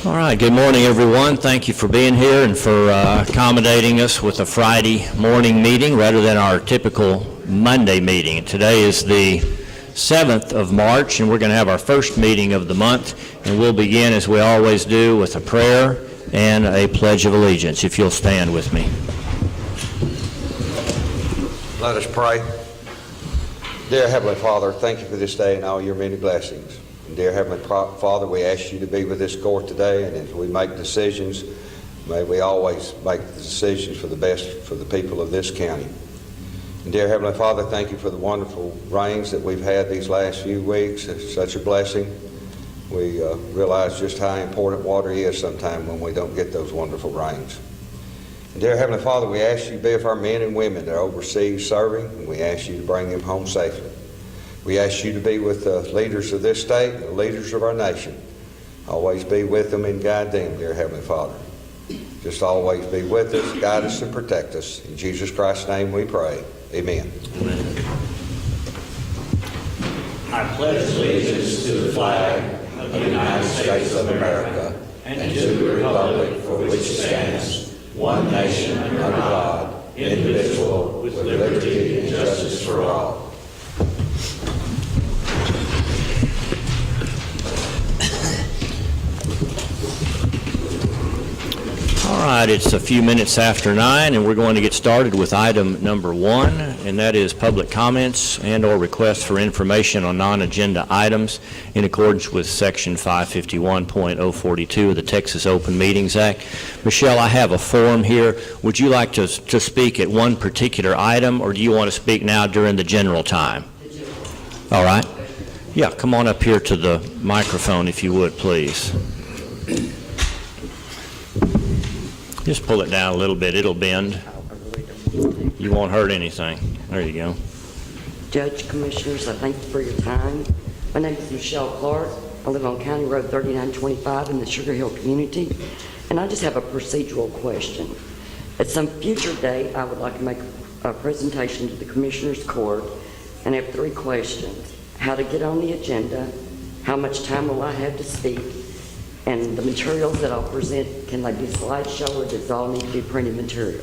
All right, good morning, everyone. Thank you for being here and for accommodating us with a Friday morning meeting rather than our typical Monday meeting. Today is the 7th of March, and we're going to have our first meeting of the month, and we'll begin, as we always do, with a prayer and a pledge of allegiance. If you'll stand with me. Let us pray. Dear Heavenly Father, thank you for this day and all your many blessings. And dear Heavenly Father, we ask you to be with this court today, and as we make decisions, may we always make the decisions for the best for the people of this county. And dear Heavenly Father, thank you for the wonderful rains that we've had these last few weeks. It's such a blessing. We realize just how important water is sometimes when we don't get those wonderful rains. And dear Heavenly Father, we ask you to be with our men and women that are overseas serving, and we ask you to bring them home safely. We ask you to be with the leaders of this state and the leaders of our nation. Always be with them and guide them, dear Heavenly Father. Just always be with us, guide us, and protect us. In Jesus Christ's name we pray. Amen. Amen. I pledge allegiance to the flag of the United States of America and to the republic for which it stands, one nation under God, indivisible, with liberty and justice for all. All right, it's a few minutes after 9, and we're going to get started with item number 1, and that is public comments and or requests for information on non-agenda items in accordance with Section 551.042 of the Texas Open Meetings Act. Michelle, I have a form here. Would you like to speak at one particular item, or do you want to speak now during the general time? All right. Yeah, come on up here to the microphone if you would, please. Just pull it down a little bit. It'll bend. You won't hurt anything. There you go. Judge, Commissioners, I thank you for your time. My name is Michelle Clark. I live on County Road 3925 in the Sugar Hill community, and I just have a procedural question. At some future date, I would like to make a presentation to the Commissioners Court, and I have 3 questions. How to get on the agenda, how much time will I have to speak, and the materials that I'll present, can they be slideshow or does it all need to be printed material?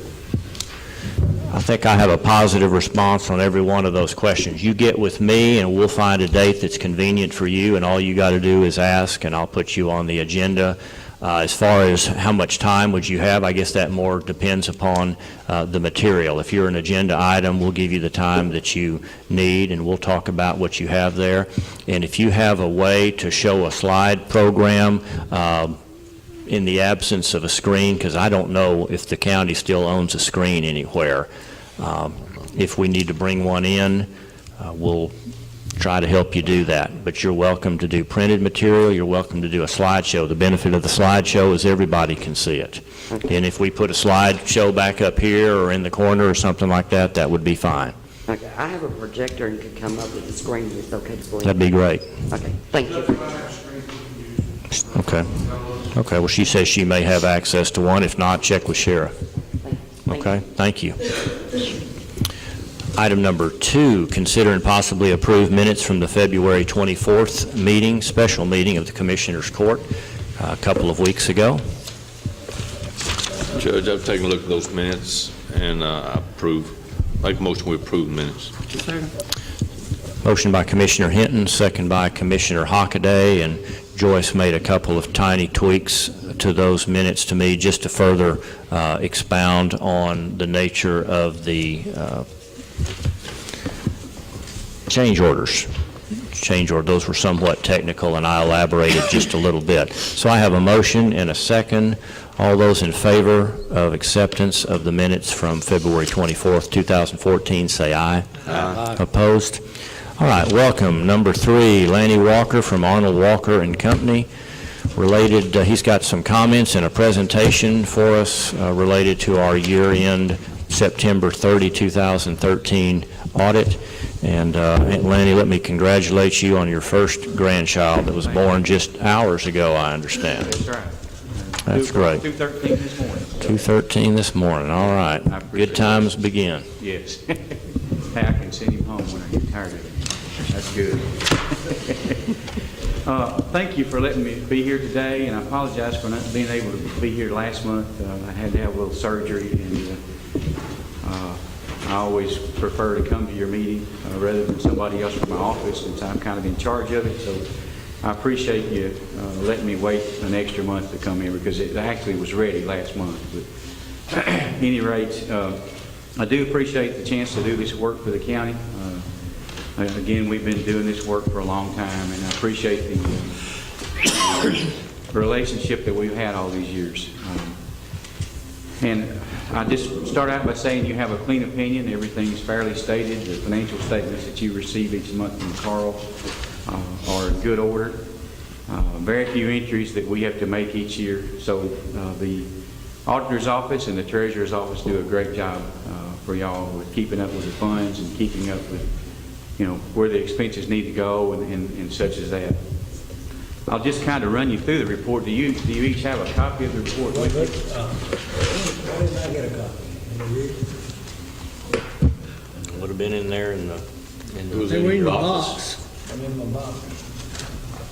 I think I have a positive response on every one of those questions. You get with me and we'll find a date that's convenient for you, and all you got to do is ask and I'll put you on the agenda. As far as how much time would you have, I guess that more depends upon the material. If you're an agenda item, we'll give you the time that you need and we'll talk about what you have there. And if you have a way to show a slide program in the absence of a screen, because I don't know if the county still owns a screen anywhere. If we need to bring one in, we'll try to help you do that. But you're welcome to do printed material. You're welcome to do a slideshow. The benefit of the slideshow is everybody can see it. Okay. And if we put a slideshow back up here or in the corner or something like that, that would be fine. Okay, I have a projector and could come up with the screen if it's okay to bring. That'd be great. Okay, thank you. Okay. Okay, well, she says she may have access to one. If not, check with Sheriff. Okay, thank you. Item number 2, consider and possibly approve minutes from the February 24th meeting, special meeting of the Commissioners Court a couple of weeks ago. Judge, I've taken a look at those minutes and I approve. Make a motion we approve the minutes. Motion by Commissioner Hinton, second by Commissioner Hockaday, and Joyce made a couple of tiny tweaks to those minutes to me just to further expound on the nature of the change orders. Those were somewhat technical, and I elaborated just a little bit. So I have a motion and a second. All those in favor of acceptance of the minutes from February 24th, 2014, say aye. Aye. Opposed? All right, welcome. Number 3, Lanny Walker from Arnold Walker and Company. Related, he's got some comments and a presentation for us related to our year-end September 30, 2013 audit. And Lanny, let me congratulate you on your first grandchild that was born just hours ago, I understand. That's right. That's great. 2:13 this morning. 2:13 this morning. All right. Good times begin. Yes. I can send him home when I get tired of it. That's good. Thank you for letting me be here today, and I apologize for not being able to be here last month. I had to have a little surgery, and I always prefer to come to your meeting rather than somebody else from my office, since I'm kind of in charge of it. So I appreciate you letting me wait an extra month to come here, because it actually was ready last month. But at any rate, I do appreciate the chance to do this work for the county. Again, we've been doing this work for a long time, and I appreciate the relationship that we've had all these years. And I just start out by saying you have a clean opinion. Everything is fairly stated. The financial statements that you receive each month from Carl are in good order. Very few entries that we have to make each year. So the auditor's office and the treasurer's office do a great job for y'all with keeping up with the funds and keeping up with, you know, where the expenses need to go and such as that. I'll just kind of run you through the report. Do you each have a copy of the report with you? Why didn't I get a copy? It would have been in there in the They were in your the office. box. I'm in my box.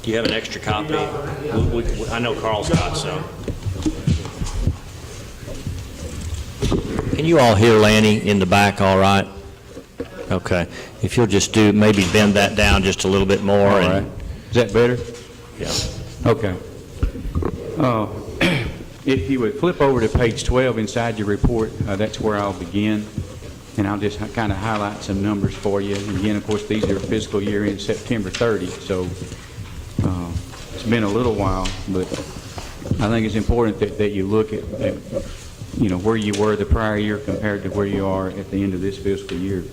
Do you have an extra copy? I know Carl's got some. Can you all hear Lanny in the back all right? Okay. If you'll just maybe bend that down just a little bit more. All right. Is that better? Yeah. Okay. If you would flip over to page 12 inside your report, that's where I'll begin. And I'll just kind of highlight some numbers for you. And again, of course, these are fiscal year end September 30. So it's been a little while, but I think it's important that you look at you know, where you were the prior year compared to where you are at the end of this fiscal year.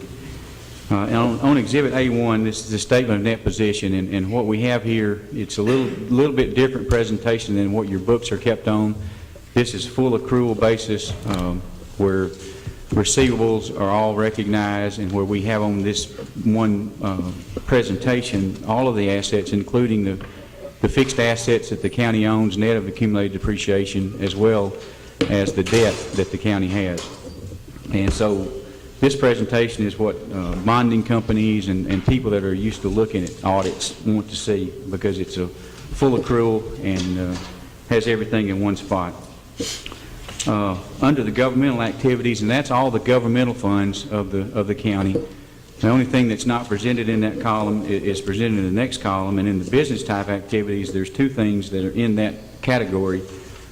And on Exhibit A1, this is the statement of net position, and what we have here, it's a little bit different presentation than what your books are kept on. This is full accrual basis, where receivables are all recognized, and where we have on this one presentation all of the assets, including the fixed assets that the county owns, net of accumulated depreciation, as well as the debt that the county has. And so this presentation is what bonding companies and people that are used to looking at audits want to see, because it's a full accrual and has everything in one spot. Under the governmental activities, and that's all the governmental funds of the county, the only thing that's not presented in that column is presented in the next column. And in the business type activities, there's two things that are in that category.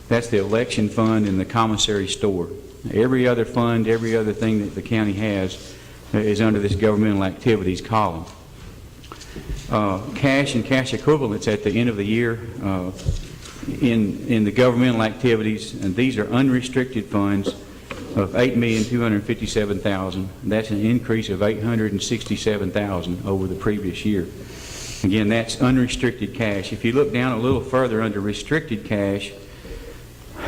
That's the election fund and the commissary store. Every other fund, every other thing that the county has is under this governmental activities column. Cash and cash equivalents at the end of the year in the governmental activities, and these are unrestricted funds of $8,257,000. That's an increase of $867,000 over the previous year. Again, that's unrestricted cash. If you look down a little further under restricted cash,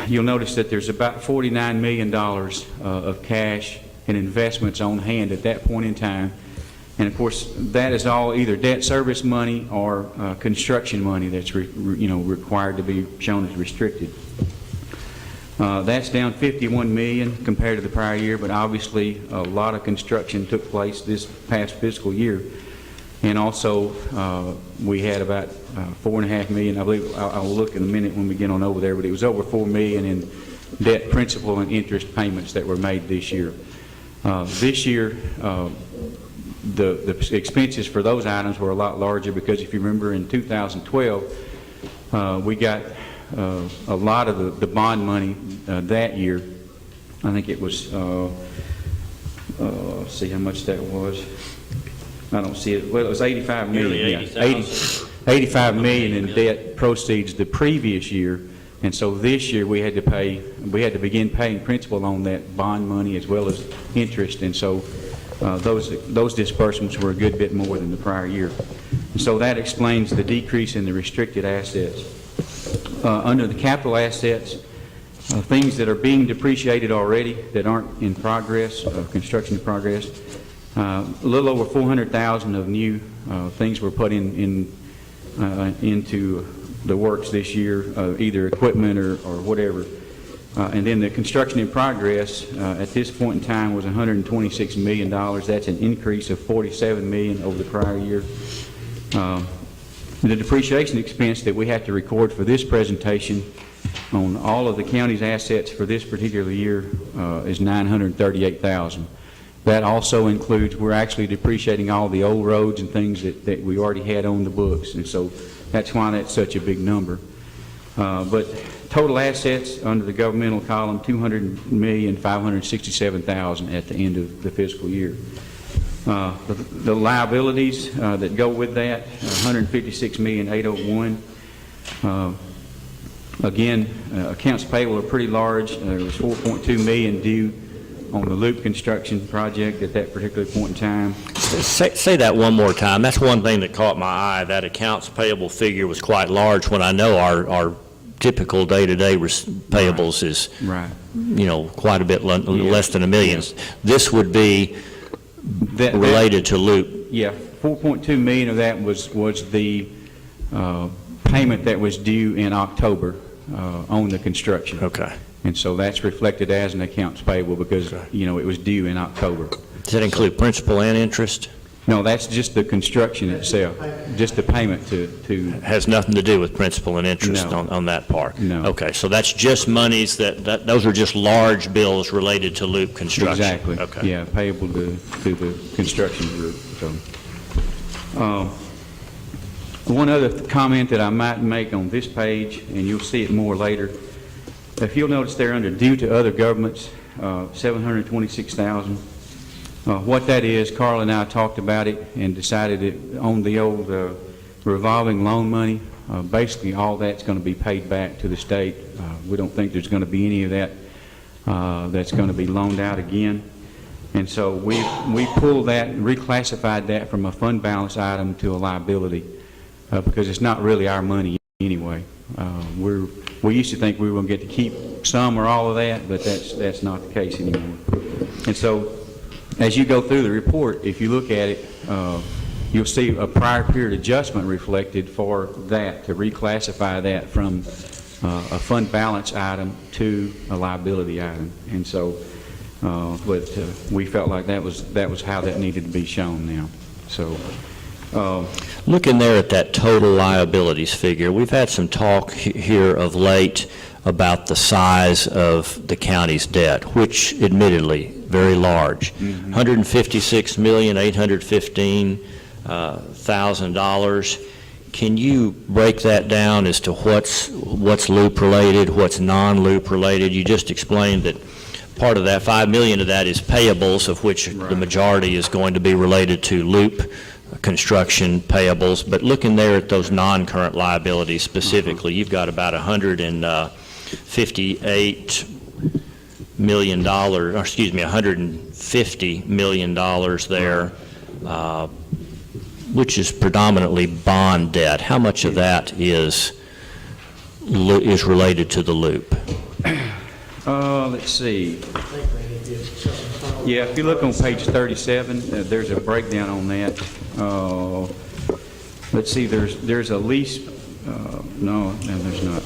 you'll notice that there's about $49 million of cash and investments on hand at that point in time. And of course, that is all either debt service money or construction money that's required to be shown as restricted. That's down $51 million compared to the prior year, but obviously a lot of construction took place this past fiscal year. And also, we had about $4.5 million. I believe I'll look in a minute when we get on over there, but it was over $4 million in debt principal and interest payments that were made this year. This year, the expenses for those items were a lot larger, because if you remember in 2012, we got a lot of the bond money that year. I think it was, let's see how much that was. I don't see it. Well, it was $85 million. Nearly 85 million in debt proceeds the previous year, and so this year we had to begin paying principal on that bond money as well as interest, and so those disbursements were a good bit more than the prior year. And so that explains the decrease in the restricted assets. Under the capital assets, things that are being depreciated already that aren't in progress, construction in progress, a little over $400,000 of new things were put into the works this year, either equipment or whatever. And then the construction in progress at this point in time was $126 million. That's an increase of $47 million over the prior year. The depreciation expense that we have to record for this presentation on all of the county's assets for this particular year is $938,000. That also includes, we're actually depreciating all the old roads and things that we already had on the books, and so that's why that's such a big number. But total assets under the governmental column, $200,567,000 at the end of the fiscal year. The liabilities that go with that, $156,801,000. Again, accounts payable are pretty large. There was $4.2 million due on the loop construction project at that particular point in time. Say that one more time. That's one thing that caught my eye. That accounts payable figure was quite large when I know our typical day-to-day payables is, Right. quite a bit less than $1 million. This would be related to loop. Yeah, $4.2 million of that was the payment that was due in October on the construction. Okay. And so that's reflected as an accounts payable because, it was due in October. Does that include principal and interest? No, that's just the construction itself, just the payment to Has nothing to do with principal and interest No. on that part? No. Okay, so that's just monies those are just large bills related to loop construction? Exactly. Okay. Yeah, payable to the construction group. So, one other comment that I might make on this page, and you'll see it more later, if you'll notice there under due to other governments, $726,000. What that is, Carl and I talked about it and decided it on the old revolving loan money. Basically, all that's going to be paid back to the state. We don't think there's going to be any of that that's going to be loaned out again. And so we pulled that and reclassified that from a fund balance item to a liability because it's not really our money anyway. We used to think we were going to get to keep some or all of that, but that's not the case anymore. And so as you go through the report, if you look at it, you'll see a prior period adjustment reflected for that, to reclassify that from a fund balance item to a liability item. And so, we felt like that was how that needed to be shown now. So, Looking there at that total liabilities figure, we've had some talk here of late about the size of the county's debt, which admittedly very large, $156,815,000. Can you break that down as to what's loop related, what's non-loop related? You just explained that part of that, $5 million of that is payables, of which the majority is going to be related to loop construction payables. But looking there at those non-current liabilities specifically, you've got about $158 million, or excuse me, $150 million there, which is predominantly bond debt. How much of that is related to the loop? let's see. Yeah, if you look on page 37, there's a breakdown on that. Let's see, there's a lease, no, there's not.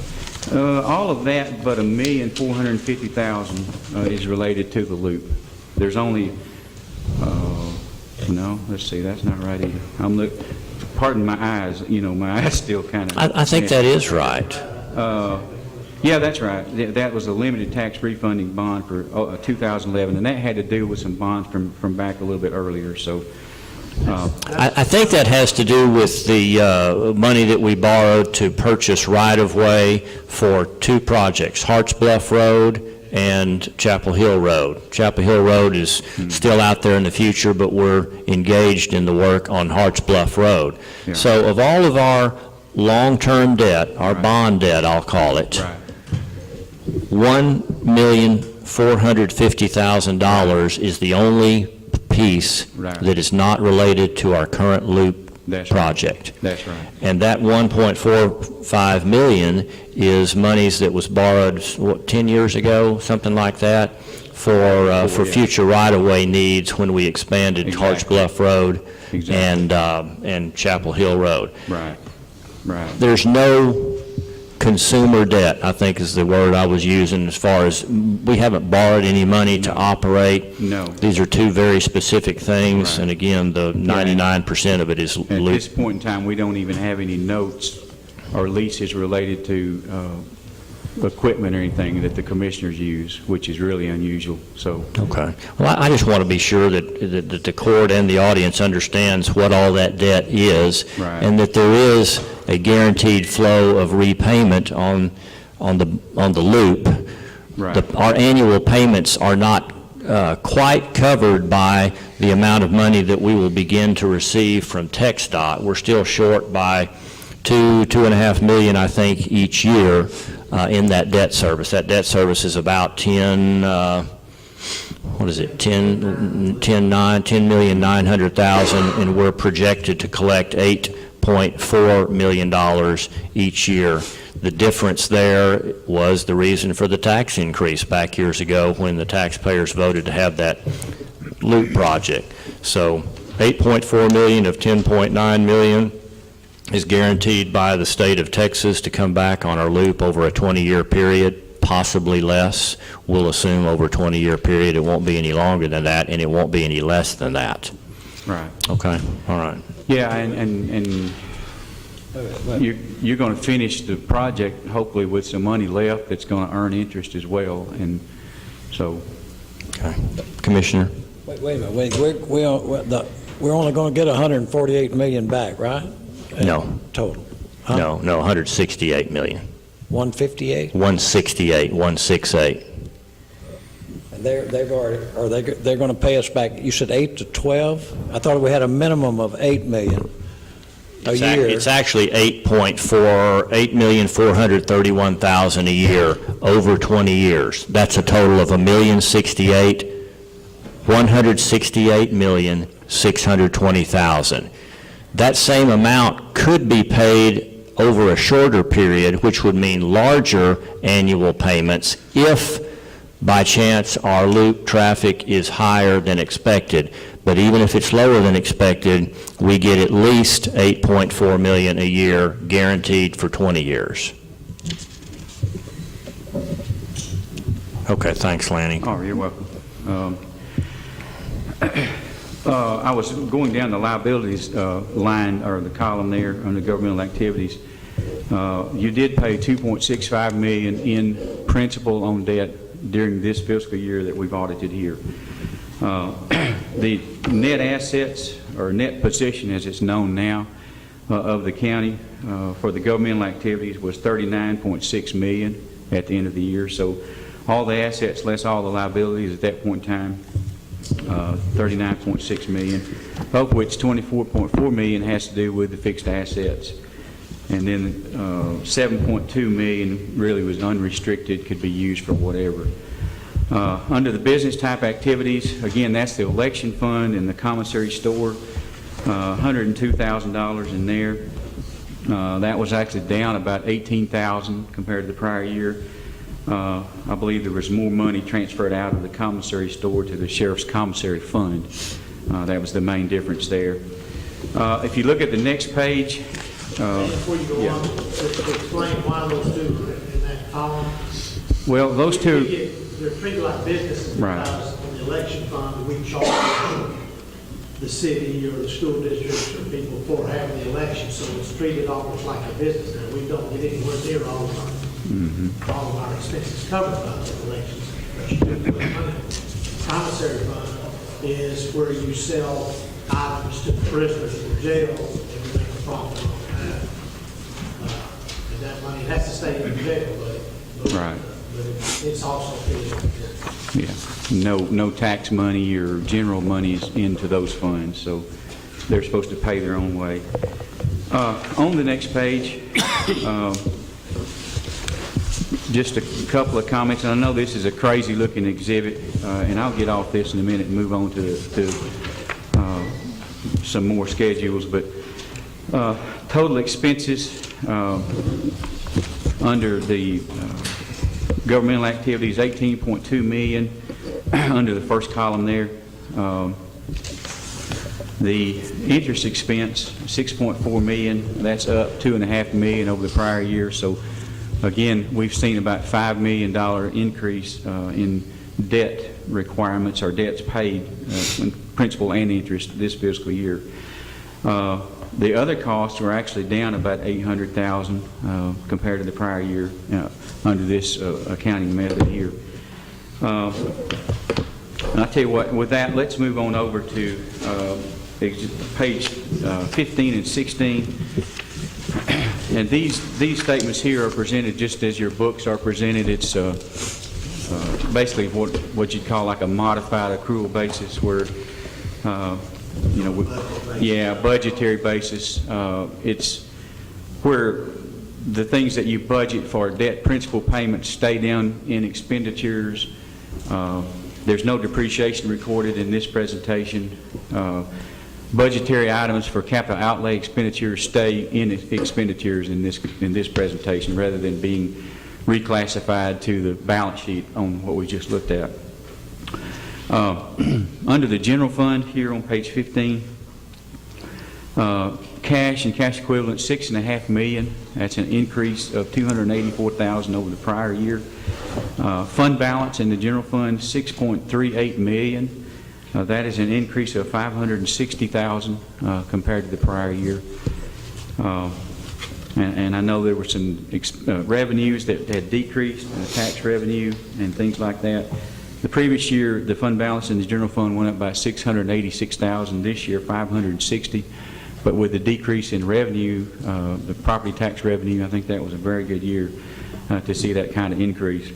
All of that but $1,450,000 is related to the loop. There's only, no, let's see, that's not right either. Pardon my eyes, my eyes still kind of. I think that is right. Yeah, that's right. That was a limited tax refunding bond for 2011, and that had to do with some bonds from back a little bit earlier. So, I think that has to do with the money that we borrowed to purchase right-of-way for two projects, Harts Bluff Road and Chapel Hill Road. Chapel Hill Road is still out there in the future, but we're engaged in the work on Harts Bluff Road. Yeah. So of all of our long-term debt, our bond debt, I'll call it, right. $1,450,000 is the only piece that is not related to our current loop project. That's right. And that $1.45 million is monies that was borrowed, 10 years ago, something like that, for future right-of-way needs when we expanded Harts Bluff Road and Chapel Hill Road. Right. Right. There's no consumer debt, I think is the word I was using, as far as we haven't borrowed any money to operate. No. These are two very specific things, Right. and again, the 99% of it is At loop. this point in time, we don't even have any notes or leases related to equipment or anything that the commissioners use, which is really unusual, so. Okay. Well, I just want to be sure that the court and the audience understands what all that debt is, Right. and that there is a guaranteed flow of repayment on the loop. Right. Our annual payments are not quite covered by the amount of money that we will begin to receive from TxDOT. We're still short by $2.5 million, I think, each year in that debt service. That debt service is about 10,900,000, and we're projected to collect $8.4 million each year. The difference there was the reason for the tax increase back years ago when the taxpayers voted to have that loop project. So 8.4 million of 10.9 million is guaranteed by the state of Texas to come back on our loop over a 20-year period, possibly less. We'll assume over a 20-year period. It won't be any longer than that, and it won't be any less than that. Right. Okay, all right. Yeah, and you're going to finish the project hopefully with some money left that's going to earn interest as well, and so. Okay. Commissioner? Wait a minute, we're only going to get 148 million back, right? No. Total? Huh? No, 168 million. 158? 168. And they're going to pay us back, you said 8 to 12? I thought we had a minimum of 8 million a year. It's actually 8,431,000 a year over 20 years. That's a total of $168,620,000. That same amount could be paid over a shorter period, which would mean larger annual payments if, by chance, our loop traffic is higher than expected. But even if it's lower than expected, we get at least $8.4 million a year guaranteed for 20 years. Okay, thanks, Lanny. Oh, you're welcome. I was going down the liabilities line, or the column there, under governmental activities. You did pay $2.65 million in principal on debt during this fiscal year that we've audited here. The net assets, or net position as it's known now, of the county for the governmental activities was $39.6 million at the end of the year. So all the assets less all the liabilities at that point in time, $39.6 million, of which $24.4 million has to do with the fixed assets. And then $7.2 million really was unrestricted, could be used for whatever. Under the business type activities, again, that's the election fund and the commissary store, $102,000 in there. That was actually down about $18,000 compared to the prior year. I believe there was more money transferred out of the commissary store to the sheriff's commissary fund. That was the main difference there. If you look at the next page. Before you go on, explain why those two are in that column. Well, those two. They're treated like businesses Right. because on the election fund, we charge the city or the school districts or people for having the election, so it's treated almost like a business. And we don't get anywhere near all of our expenses covered by the elections. But you do put money. Commissary fund is where you sell items to the prisoners in the jail and you make a profit on that. And that money has to stay in the jail, but Right. but it's also treated like this. Yeah, no tax money or general money is into those funds, so they're supposed to pay their own way. On the next page, just a couple of comments. And I know this is a crazy-looking exhibit, and I'll get off this in a minute and move on to some more schedules. But total expenses under the governmental activities, $18.2 million under the first column there. The interest expense, $6.4 million. That's up $2.5 million over the prior year. So Again, we've seen about $5 million increase in debt requirements or debts paid, in principal and interest this fiscal year. The other costs were actually down about $800,000 compared to the prior year under this accounting method here. And I'll tell you what, with that, let's move on over to page 15 and 16. And these statements here are presented just as your books are presented. It's basically what you'd call like a modified accrual basis, where budgetary basis. It's where the things that you budget for debt principal payments stay down in expenditures. There's no depreciation recorded in this presentation. Budgetary items for capital outlay expenditures stay in expenditures in this presentation, rather than being reclassified to the balance sheet on what we just looked at. Under the general fund here on page 15, cash and cash equivalents, $6.5 million. That's an increase of $284,000 over the prior year. Fund balance in the general fund, $6.38 million. That is an increase of $560,000 compared to the prior year. And I know there were some revenues that had decreased, tax revenue and things like that. The previous year, the fund balance in the general fund went up by $686,000. This year, $560,000. But with the decrease in revenue, the property tax revenue, I think that was a very good year to see that kind of increase.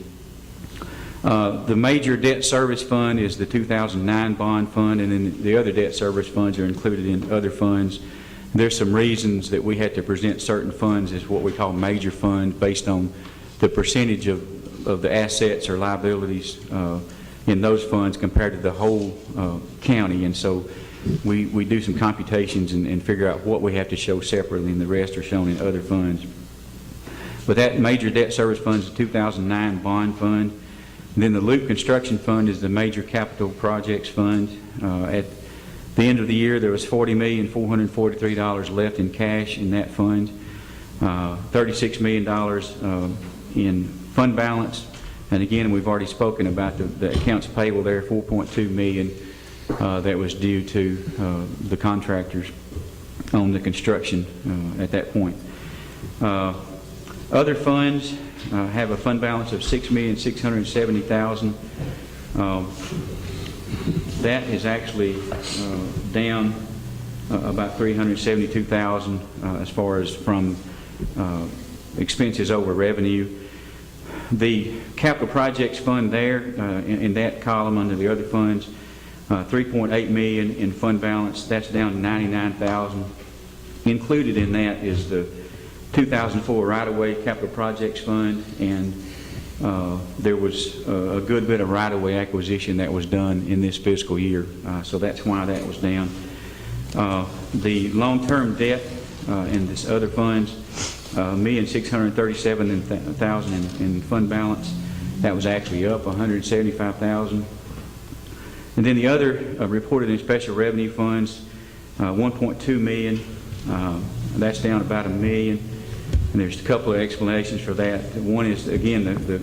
The major debt service fund is the 2009 bond fund, and then the other debt service funds are included in other funds. There's some reasons that we had to present certain funds as what we call major funds based on the percentage of the assets or liabilities in those funds compared to the whole county. And so we do some computations and figure out what we have to show separately, and the rest are shown in other funds. But that major debt service fund is the 2009 bond fund. And then the Loop Construction Fund is the major capital projects fund. At the end of the year, there was $40,443 left in cash in that fund, $36 million in fund balance. And again, we've already spoken about the accounts payable there, $4.2 million that was due to the contractors on the construction at that point. Other funds have a fund balance of $6,670,000. That is actually down about $372,000 as far as from expenses over revenue. The capital projects fund there in that column under the other funds, $3.8 million in fund balance. That's down to $99,000. Included in that is the 2004 right-of-way capital projects fund, and there was a good bit of right-of-way acquisition that was done in this fiscal year, so that's why that was down. The long-term debt in this other funds, $1,637,000 in fund balance. That was actually up $175,000. And then the other reported in special revenue funds, $1.2 million. That's down about $1 million. And there's a couple of explanations for that. One is, again, the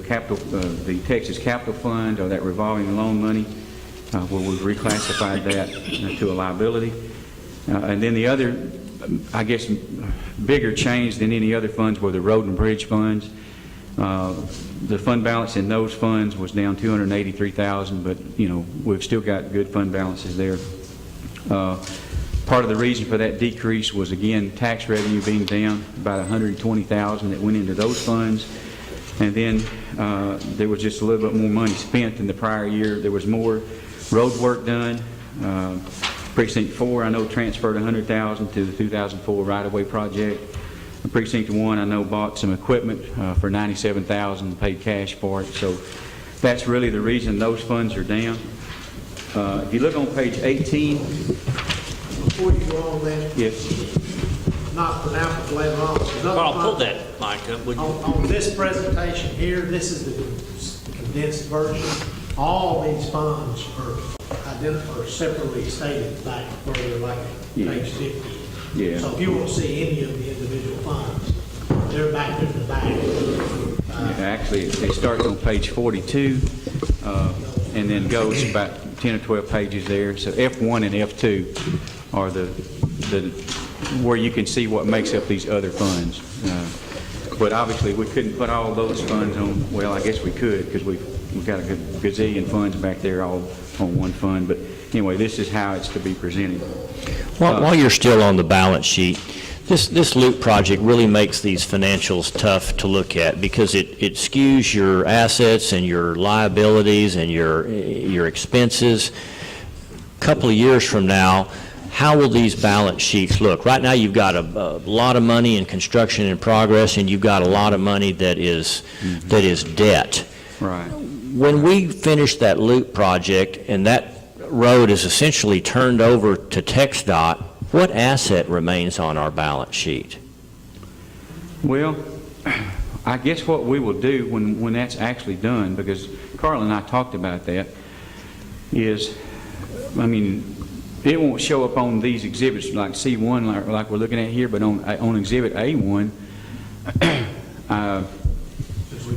Texas Capital Fund, or that revolving loan money, where we've reclassified that to a liability. And then the other, I guess, bigger change than any other funds were the road and bridge funds. The fund balance in those funds was down $283,000, but we've still got good fund balances there. Part of the reason for that decrease was, again, tax revenue being down about $120,000 that went into those funds. And then there was just a little bit more money spent than the prior year. There was more road work done. Precinct 4, I know, transferred $100,000 to the 2004 right-of-way project. Precinct 1, I know, bought some equipment for $97,000 and paid cash for it. So that's really the reason those funds are down. If you look on page 18. Before you go on that, Yes. not for now, but later on. Carl, pull that mic up, would you? On this presentation here, this is the condensed version. All these funds are separately stated back further, like page 50. Yeah. So if you want to see any of the individual funds, they're back in the back. Actually, it starts on page 42, and then goes about 10 or 12 pages there. So F1 and F2 are the where you can see what makes up these other funds. But obviously, we couldn't put all those funds on, well, I guess we could, because we've got a gazillion funds back there all on one fund. But anyway, this is how it's to be presented. While you're still on the balance sheet, this loop project really makes these financials tough to look at because it skews your assets and your liabilities and your expenses. A couple of years from now, how will these balance sheets look? Right now, you've got a lot of money in construction in progress, and you've got a lot of money that is debt. Right. When we finish that loop project and that road is essentially turned over to TxDOT, what asset remains on our balance sheet? Well, I guess what we will do when that's actually done, because Carl and I talked about that, is, I mean, it won't show up on these exhibits like C1 like we're looking at here, but on Exhibit A1,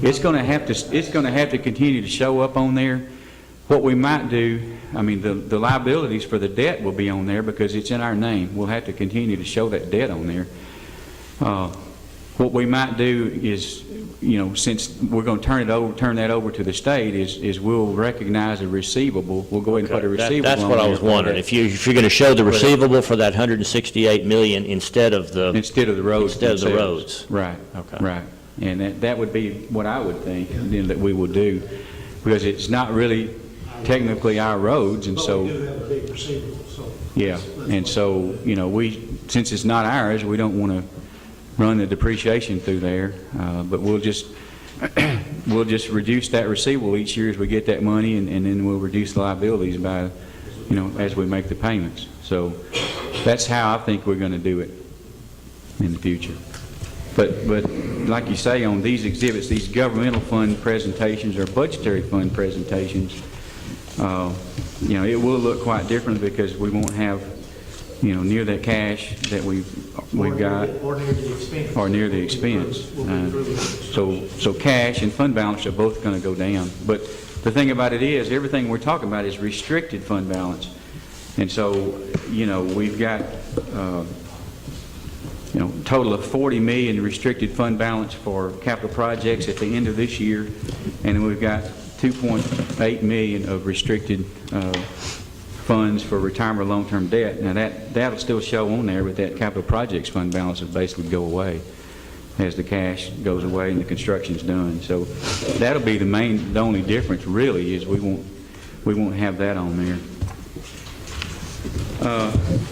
it's going to have to continue to show up on there. What we might do, I mean, the liabilities for the debt will be on there because it's in our name. We'll have to continue to show that debt on there. What we might do is, you know, since we're going to turn that over to the state, is we'll recognize a receivable. We'll go ahead and put a receivable. That's what I was wondering. If you're going to show the receivable for that $168 million instead of the roads. Instead of the roads. Right. Okay. Right. And that would be what I would think then that we would do, because it's not really technically our roads, and so. But we do have a big receivable, so. Yeah, and so, you know, since it's not ours, we don't want to run the depreciation through there, but we'll just reduce that receivable each year as we get that money, and then we'll reduce the liabilities by, you know, as we make the payments. So that's how I think we're going to do it in the future. But like you say, on these exhibits, these governmental fund presentations or budgetary fund presentations, you know, it will look quite different because we won't have, you know, near that cash that we've got, Or near the expense. or near the expense. So cash and fund balance are both going to go down. But the thing about it is, everything we're talking about is restricted fund balance. And so, you know, we've got, you know, a total of $40 million restricted fund balance for capital projects at the end of this year, and then we've got $2.8 million of restricted funds for retirement long-term debt. Now that'll still show on there, but that capital projects fund balance will basically go away as the cash goes away and the construction's done. So that'll be the only difference really is we won't have that on there.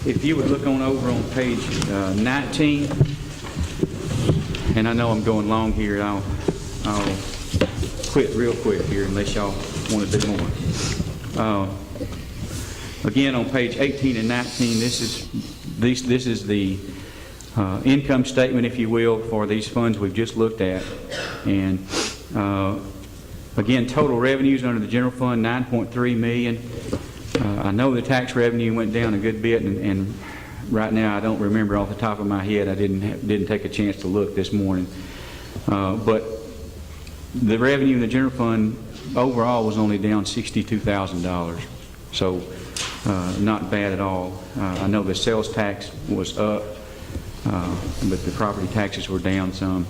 If you would look on over on page 19, and I know I'm going long here, I'll quit real quick here unless y'all want to do more. Again, on page 18 and 19, this is the income statement, if you will, for these funds we've just looked at. And again, total revenues under the general fund, $9.3 million. I know the tax revenue went down a good bit, and right now I don't remember off the top of my head. I didn't take a chance to look this morning. But the revenue in the general fund overall was only down $62,000. So not bad at all. I know the sales tax was up, but the property taxes were down some.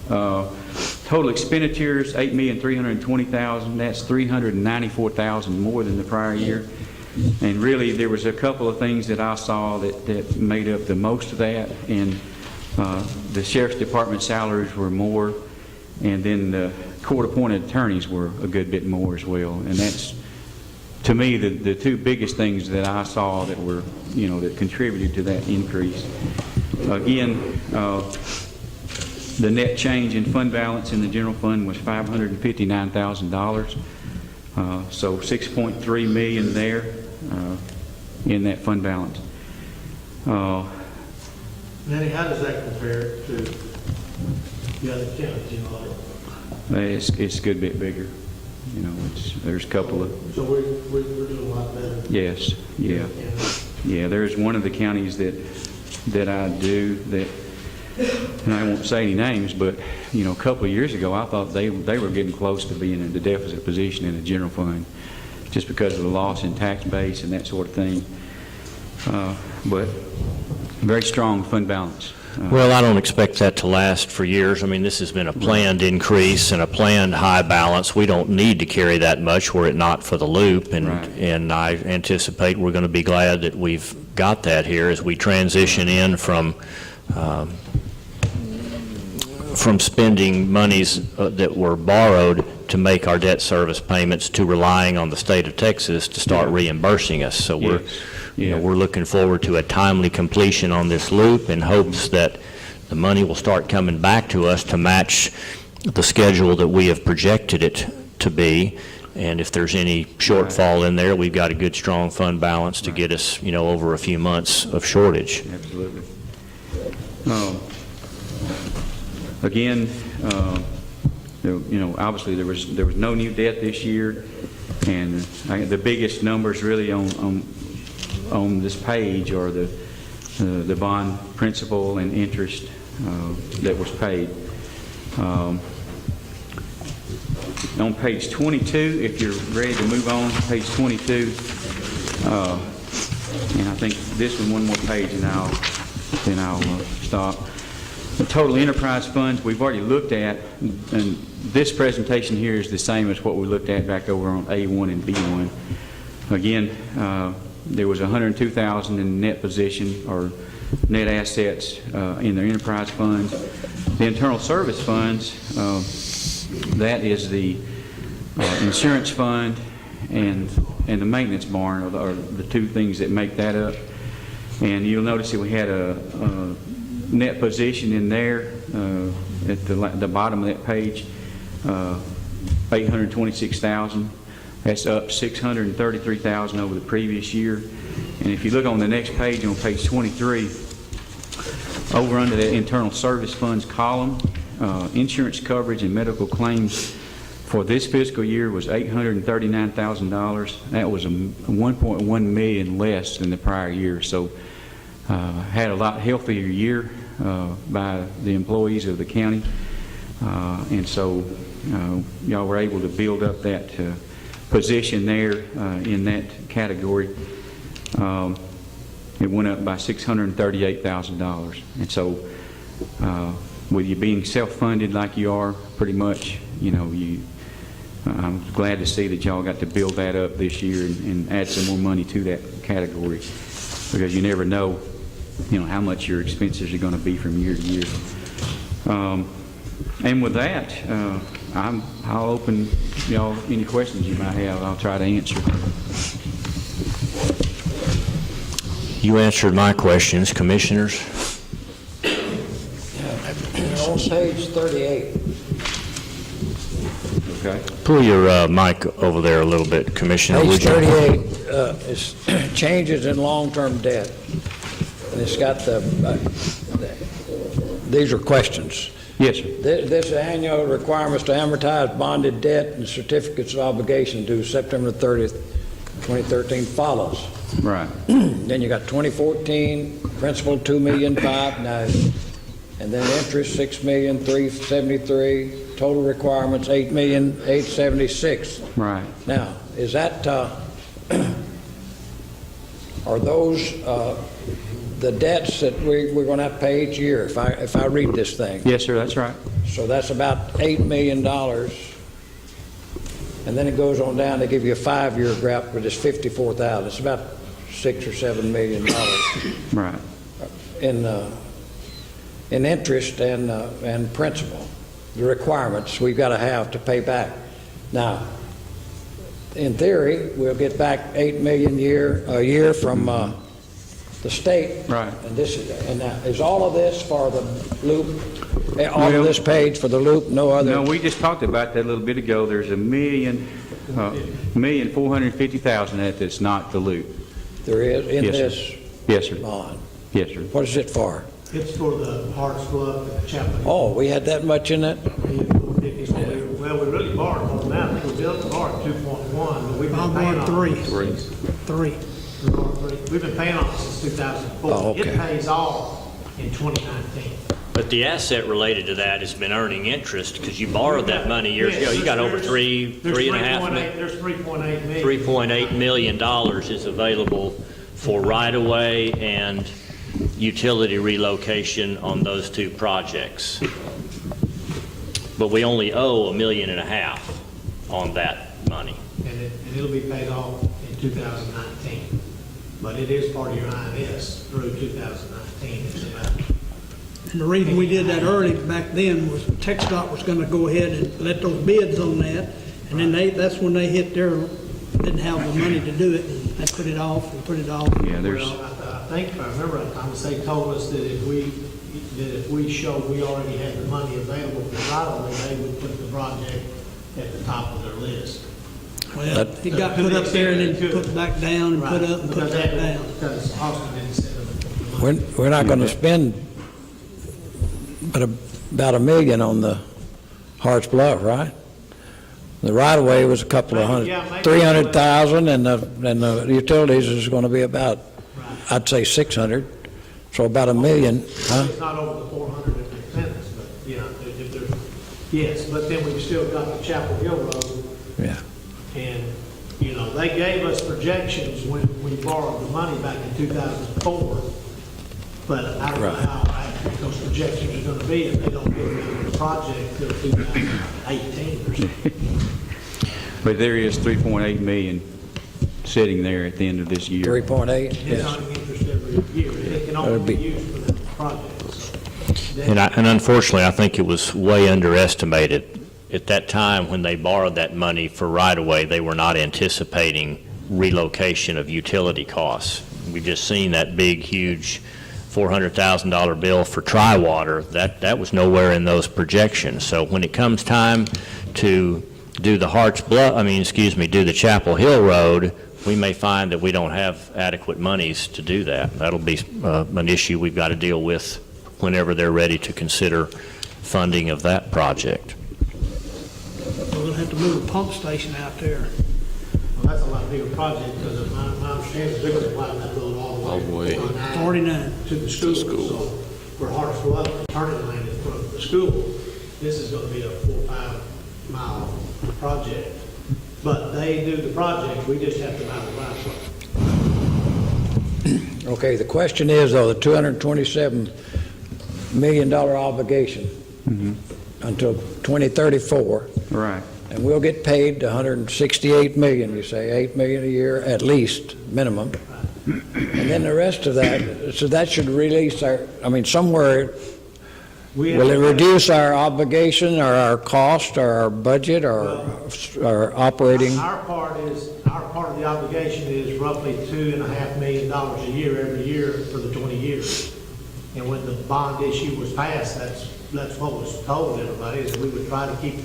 Total expenditures, $8,320,000. That's $394,000 more than the prior year. And really, there was a couple of things that I saw that made up the most of that. And the sheriff's department salaries were more, and then the court-appointed attorneys were a good bit more as well. And that's, to me, the two biggest things that I saw that were, you know, that contributed to that increase. Again, the net change in fund balance in the general fund was $559,000. So $6.3 million there in that fund balance. Nanny, how does that compare to the other counties, you know? It's a good bit bigger. You know, there's a couple of. So we're doing a lot better. Yes, yeah. Yeah, there's one of the counties that I do that and I won't say any names, but, you know, a couple of years ago, I thought they were getting close to being in the deficit position in the general fund, just because of the loss in tax base and that sort of thing. But very strong fund balance. Well, I don't expect that to last for years. I mean, this has been a planned increase and a planned high balance. We don't need to carry that much were it not for the loop, and Right. and I anticipate we're going to be glad that we've got that here as we transition in from spending monies that were borrowed to make our debt service payments to relying on the state of Texas to start reimbursing us. So we're Yes. You know, we're looking forward to a timely completion on this loop in hopes that the money will start coming back to us to match the schedule that we have projected it to be. And if there's any shortfall in there, we've got a good, strong fund balance to get us, you know, over a few months of shortage. Absolutely. Again, you know, obviously there was no new debt this year, and the biggest numbers really on this page are the bond principal and interest that was paid. On page 22, if you're ready to move on to page 22, and I think this one more page, and then I'll stop. The total enterprise funds we've already looked at, and this presentation here is the same as what we looked at back over on A1 and B1. Again, there was $102,000 in net position or net assets in their enterprise funds. The internal service funds, that is the insurance fund and the maintenance barn are the two things that make that up. And you'll notice that we had a net position in there at the bottom of that page, $826,000. That's up $633,000 over the previous year. And if you look on the next page, on page 23, over under the internal service funds column, insurance coverage and medical claims for this fiscal year was $839,000. That was a $1.1 million less than the prior year. So had a lot healthier year by the employees of the county. And so y'all were able to build up that position there in that category. It went up by $638,000. And so with you being self-funded like you are, pretty much, you know, I'm glad to see that y'all got to build that up this year and add some more money to that category, because you never know, you know, how much your expenses are going to be from year to year. And with that, I'll open y'all any questions you might have. I'll try to answer. You answered my questions, commissioners. On page 38, Okay. Pull your mic over there a little bit, Commissioner. page would you? 38 is changes in long-term debt. And it's got these are questions. Yes, sir. This annual requirements to amortize bonded debt and certificates of obligation due September 30th, 2013 follows. Right. Then you got 2014, principal $2,590,000, and then interest $6,373,000, total requirements $8,876,000. Right. Now, is that, are those the debts that we're going to have to pay each year if I read this thing? Yes, sir, that's right. So that's about $8 million. And then it goes on down, they give you a 5-year graph, but it's $54,000. It's about $6 or $7 million Right. in interest and principal. The requirements we've got to have to pay back. Now, in theory, we'll get back $8 million a year from the state. Right. And now, is all of this for the loop? All of this page for the loop? No other? No, we just talked about that a little bit ago. There's $1,450,000 that's not the loop. There is in Yes, sir. this Yes, sir. bond. Yes, sir. What is it for? It's for the Hearts Club and the Chaplain. Oh, we had that much in it? Well, we really borrowed more than that. I think we built the borrow 2.1, but we've been paying on it. Three. We borrowed 3. We've been paying on it since 2004. Oh, okay. It pays off in 2019. But the asset related to that has been earning interest because you borrowed that money years ago. You got over three and a half million. There's 3.8 million. $3.8 million is available for right-of-way and utility relocation on those two projects. But we only owe $1.5 million on that money. And it'll be paid off in 2019. But it is part of your INS through 2019. It's about. And the reason we did that early back then was TxDOT was gonna go ahead and let those bids on that, and then that's when they hit their, didn't have the money to do it, and they put it off and put it off. Yeah, there's, Well, I think if I remember right, Thomas, they told us that if we showed we already had the money available for right-of-way, they would put the project at the top of their list. Well, it got put up there and then put back down and put up and put back down. Because Austin didn't send them the money. We're not going to spend but about $1 million on the Harts Bluff, right? The right-of-way was a couple of Yeah, hundred, maybe. 300,000, and the utilities is going to be about, I'd say 600, so about $1 million, huh? It's not over the 400 if they send us, but, you know, if there's, yes, but then we've still got the Chapel Hill Road. Yeah. And, you know, they gave us projections when we borrowed the money back in 2004, but I don't know how accurate those projections are going to be if they don't get into the project till 2018 or something. but there is 3.8 million sitting there at the end of this year. 3.8, It's yes. earning interest every year. It can only be used for that project. So And unfortunately, I think it was way underestimated. At that time, when they borrowed that money for right-of-way, they were not anticipating relocation of utility costs. We've just seen that big, huge $400,000 bill for Tri-Water. That was nowhere in those projections. So when it comes time to do the do the Chapel Hill Road, we may find that we don't have adequate monies to do that. That'll be an issue we've got to deal with whenever they're ready to consider funding of that project. We'll have to move a pump station out there. Well, that's a lot bigger project because of my understanding, they're going to widen that road all the way. 49. To the school. So for Harts Bluff, the turning lane in front of the school, this is going to be a 4 or 5 mile project. But they do the project, we just have to buy the right of way. Okay, the question is, though, the $227 million obligation until 2034, Right. and we'll get paid $168 million, you say, $8 million a year at least, minimum. And then the rest of that, so that should release somewhere, will it reduce our obligation, or our cost, or our budget, or our operating? Our part of the obligation is roughly $2.5 million a year every year for the 20 years. And when the bond issue was passed, that's what was told everybody, is that we would try to keep,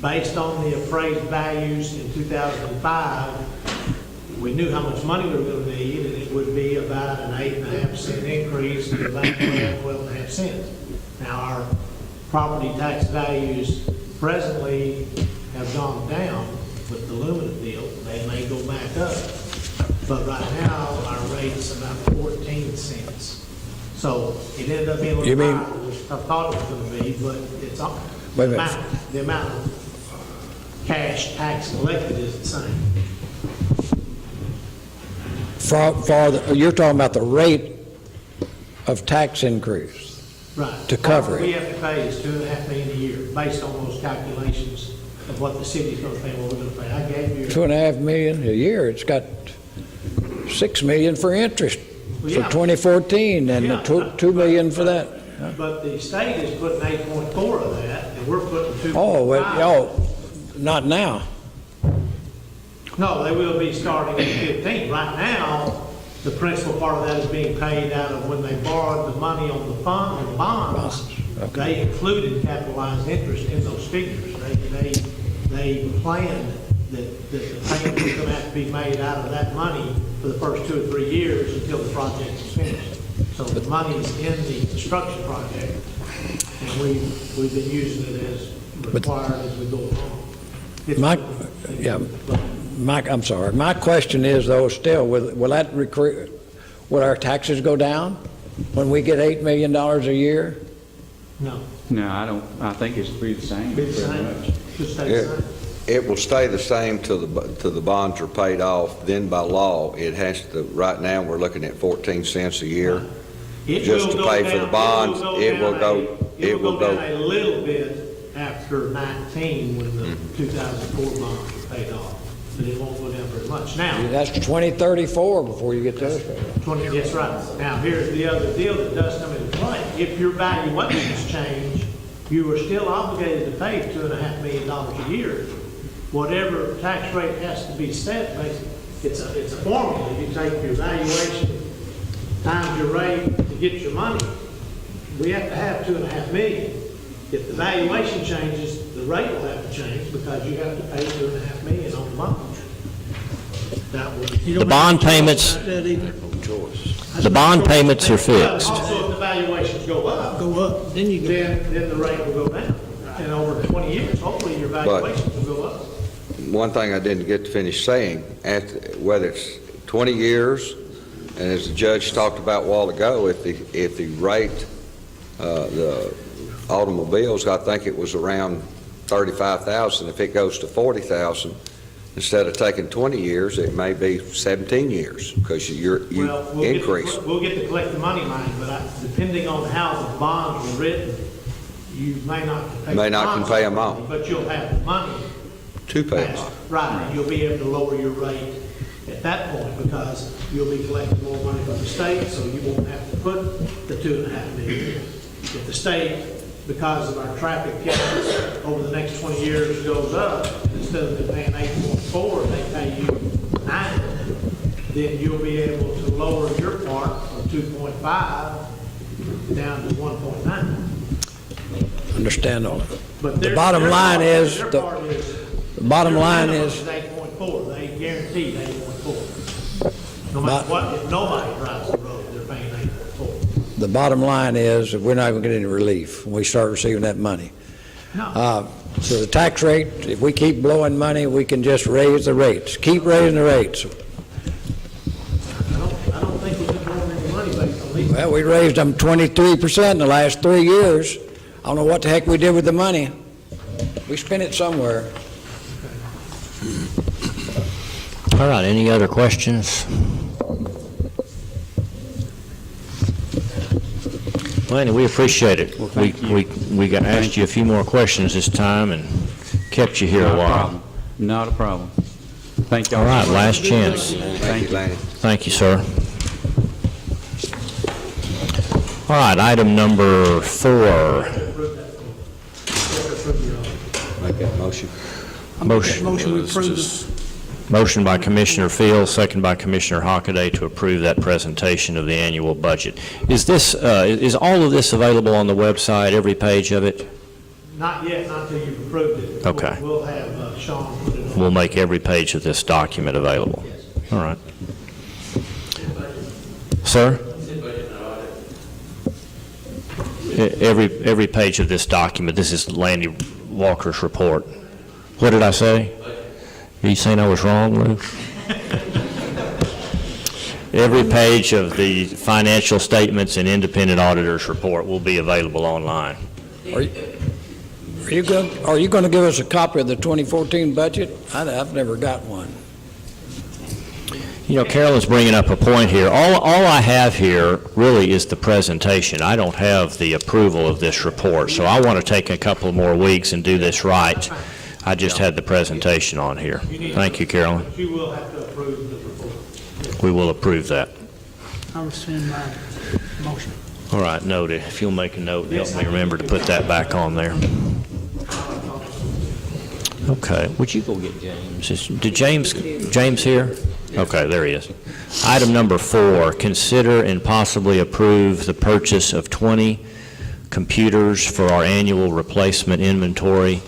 based on the appraised values in 2005, we knew how much money we were going to need, and it would be about an 8.5 cent increase to about 12.5 cents. Now, our property tax values presently have gone down with the aluminum deal. They may go back up. But right now, our rate's about 14 cents. So it ended up being a You little mean- higher than I thought it was going to be, but it's Wait a minute. the amount of cash tax collected is the same. You're talking about the rate of tax increase. Right. To cover What we it. have to pay is $2.5 million a year, based on those calculations of what the city's going to pay and what we're going to pay. I gave you. $2.5 million a year, it's got $6 million for interest for Yeah. 2014, and Yeah. $2 million for that. But the state is putting 8.4 of that, and we're putting 2.5. Oh, not now. No, they will be starting in 15. Right now, the principal part of that is being paid out of when they borrowed the money on the fund, the bonds. They included capitalized interest in those figures. They planned that the payment was going to have to be made out of that money for the first 2 or 3 years until the project is finished. So the money's in the construction project, and we've been using it as required as we go along. I'm sorry. My question is, though, still, will our taxes go down when we get $8 million a year? No. No, I don't, I think it's be the same. Be the pretty same. much. Should stay the same. It will stay the same till the bonds are paid off. Then by law, it has to, right now, we're looking at 14 cents a year. It Just will to go pay for down- the bonds, it will go down a little bit after 19 when the 2004 bonds were paid off, but it won't go down very much. Now, That's 2034 before you get those paid off. 20, yes, right. Now, here's the other deal that does come into play. If your valuations change, you are still obligated to pay $2.5 million a year. Whatever tax rate has to be set, basically, it's a formula. You take your valuation times your rate to get your money. We have to have $2.5 million. If the valuation changes, the rate will have to change because you have to pay $2.5 million on the bond. That will. You don't The bond have to payments- about that either. The bond payments are fixed. Also, if the valuations go up, Go up, then you go. then the rate will go down. And over 20 years, hopefully your valuations will go up. One thing I didn't get to finish saying, whether it's 20 years, and as the judge talked about a while ago, if the rate, the automobiles, I think it was around 35,000. If it goes to 40,000, instead of taking 20 years, it may be 17 years because you Well, increase. we'll get to collect the money line, but depending on how the bonds were written, you may not pay. May not bonds, can pay 'em off. But you'll have the money. To pay passed. off. Right, and you'll be able to lower your rate at that point because you'll be collecting more money from the state, so you won't have to put the $2.5 million. If the state, because of our traffic counts over the next 20 years goes up, instead of them paying 8.4, they pay you 9, then you'll be able to lower your part from 2.5 down to 1.9. Understand all of it. But The bottom line is, their the part is, bottom line their is, minimum 8.4, they guaranteed 8.4. No But- matter what, if nobody drives the road, they're paying 8.4. the bottom line is, that we're not going to get any relief when we start receiving that money. No, So the tax rate, if we keep blowing money, we can just raise the rates, keep raising the rates. I don't think we've been blowing any money based on these. Well, we raised them 23% in the last 3 years. I don't know what the heck we did with the money. We spent it somewhere. All right, any other questions? Lanny, we appreciate it. Well, thank you. We got asked you a few more questions this time and kept you here a while. Not a problem. Thank you All right, last chance. Thank you, Lanny. Thank you, sir. All right, item number 4. Make that motion. Motion we approve this. Motion by Commissioner Field, second by Commissioner Hockaday to approve that presentation of the annual budget. Is all of this available on the website, every page of it? Not yet, not until you've approved it. Okay. We'll have Sean put it on. We'll make every page of this document available. All right. Sir? Every page of this document, this is Landy Walker's report. What did I say? Are you saying I was wrong, Lou? Every page of the financial statements and independent auditor's report will be available online. Are you going to give us a copy of the 2014 budget? I've never got one. You know, Carolyn's bringing up a point here. All I have here really is the presentation. I don't have the approval of this report, so I want to take a couple more weeks and do this right. I just had the presentation on here. Thank you, Carolyn. You will have to approve the report. We will approve that. I'll rescind my motion. All right, noted. If you'll make a note, help me remember to put that back on there. Okay, would you go get James? Did James here? Okay, there he is. Item number 4, consider and possibly approve the purchase of 20 computers for our annual replacement inventory.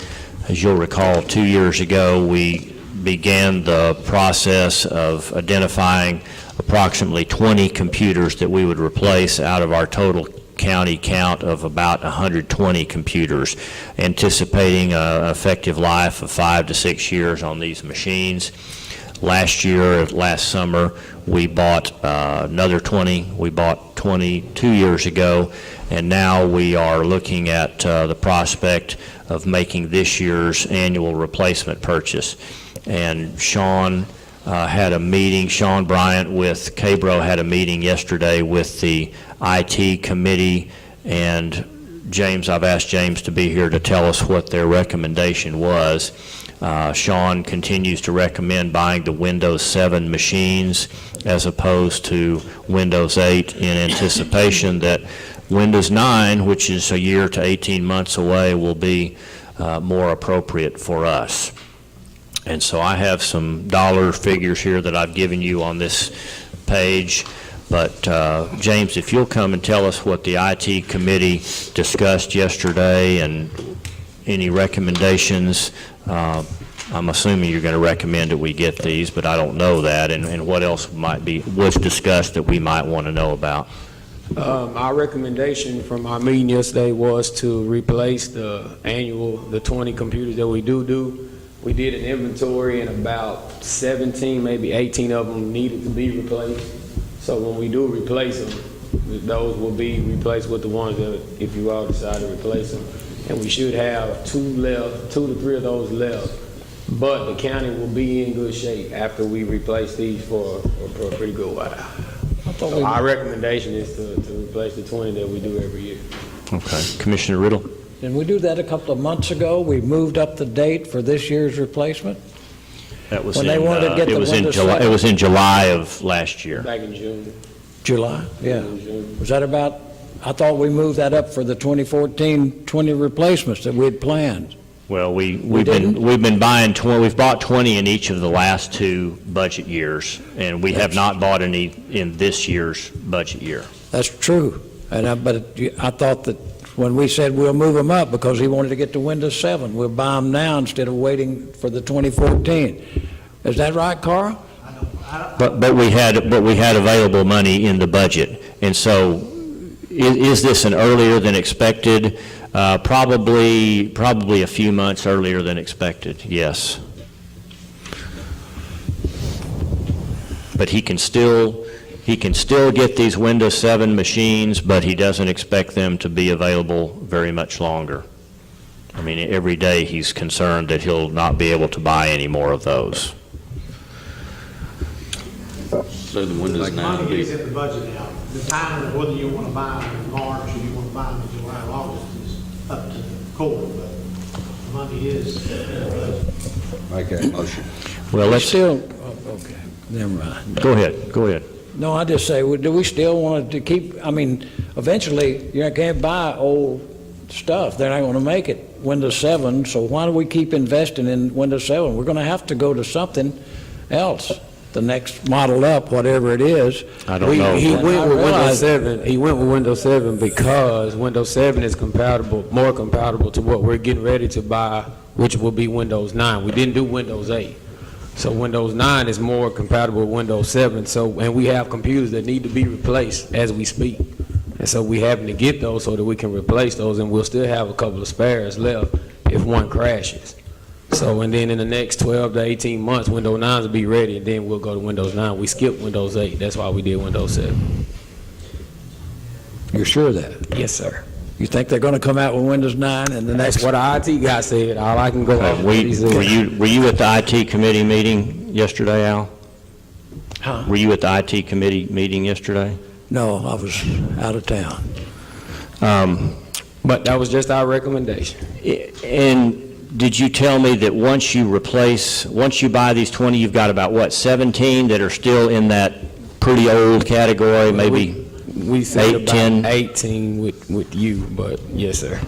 As you'll recall, 2 years ago, we began the process of identifying approximately 20 computers that we would replace out of our total county count of about 120 computers, anticipating an effective life of 5 to 6 years on these machines. Last summer, we bought another 20. We bought 22 years ago, and now we are looking at the prospect of making this year's annual replacement purchase. And Sean had a meeting, Sean Bryant with Cabro had a meeting yesterday with the IT committee, and James, I've asked James to be here to tell us what their recommendation was. Sean continues to recommend buying the Windows 7 machines as opposed to Windows 8 in anticipation that Windows 9, which is a year to 18 months away, will be more appropriate for us. And so I have some dollar figures here that I've given you on this page. But James, if you'll come and tell us what the IT committee discussed yesterday and any recommendations. I'm assuming you're going to recommend that we get these, but I don't know that, and what else was discussed that we might want to know about. Our recommendation from our meeting yesterday was to replace the 20 computers that we do. We did an inventory, and about 17, maybe 18 of them needed to be replaced. So when we do replace them, those will be replaced with the ones that, if you all decide to replace them. And we should have 2 to 3 of those left. But the county will be in good shape after we replace these for a pretty good while. So our recommendation is to replace the 20 that we do every year. Okay. Commissioner Riddle? Didn't we do that a couple of months ago? We moved up the date for this year's replacement? That was When in, they wanted to get it the was in Windows July. 7. It was in July of last year. Back in June. July, yeah. June. Was that about, I thought we moved that up for the 2014 20 replacements that we had planned. Well, we've been buying 20. We've bought 20 in each of the last 2 budget years, and we have not bought any in this year's budget year. That's true. But I thought that when we said we'll move them up because he wanted to get to Windows 7, we'll buy them now instead of waiting for the 2014. Is that right, Carl? But we had available money in the budget, and so is this an earlier than expected? Probably a few months earlier than expected. Yes. But he can still get these Windows 7 machines, but he doesn't expect them to be available very much longer. I mean, every day he's concerned that he'll not be able to buy any more of those. So the Windows 9 will Money be, is in the budget now. The timing of whether you want to buy them in March or you want to buy them in July or August is up to the court, but the money is in the budget. Make that motion. Well, let's Okay, never mind. go ahead. No, I just say, do we still want to keep, I mean, eventually, you can't buy old stuff. They're not going to make it Windows 7, so why do we keep investing in Windows 7? We're going to have to go to something else, the next model up, whatever it is. I don't know. He And went I with Windows realize- 7. He went with Windows 7 because Windows 7 is more compatible to what we're getting ready to buy, which will be Windows 9. We didn't do Windows 8. So Windows 9 is more compatible with Windows 7. So, and we have computers that need to be replaced as we speak. And so we having to get those so that we can replace those, and we'll still have a couple of spares left if one crashes. So, and then in the next 12 to 18 months, Windows 9 will be ready, and then we'll go to Windows 9. We skipped Windows 8. That's why we did Windows 7. You're sure of that? Yes, sir. You think they're going to come out with Windows 9 and the That's next? what our IT guy said. All I can go off Were what he said. you at the IT committee meeting yesterday, Al? Huh? Were you at the IT committee meeting yesterday? No, I was out of town. But that was just our recommendation. And did you tell me that once you buy these 20, you've got about, what, 17 that are still in that pretty old category, maybe? We said 8, about 10. 18 with you, but yes, sir.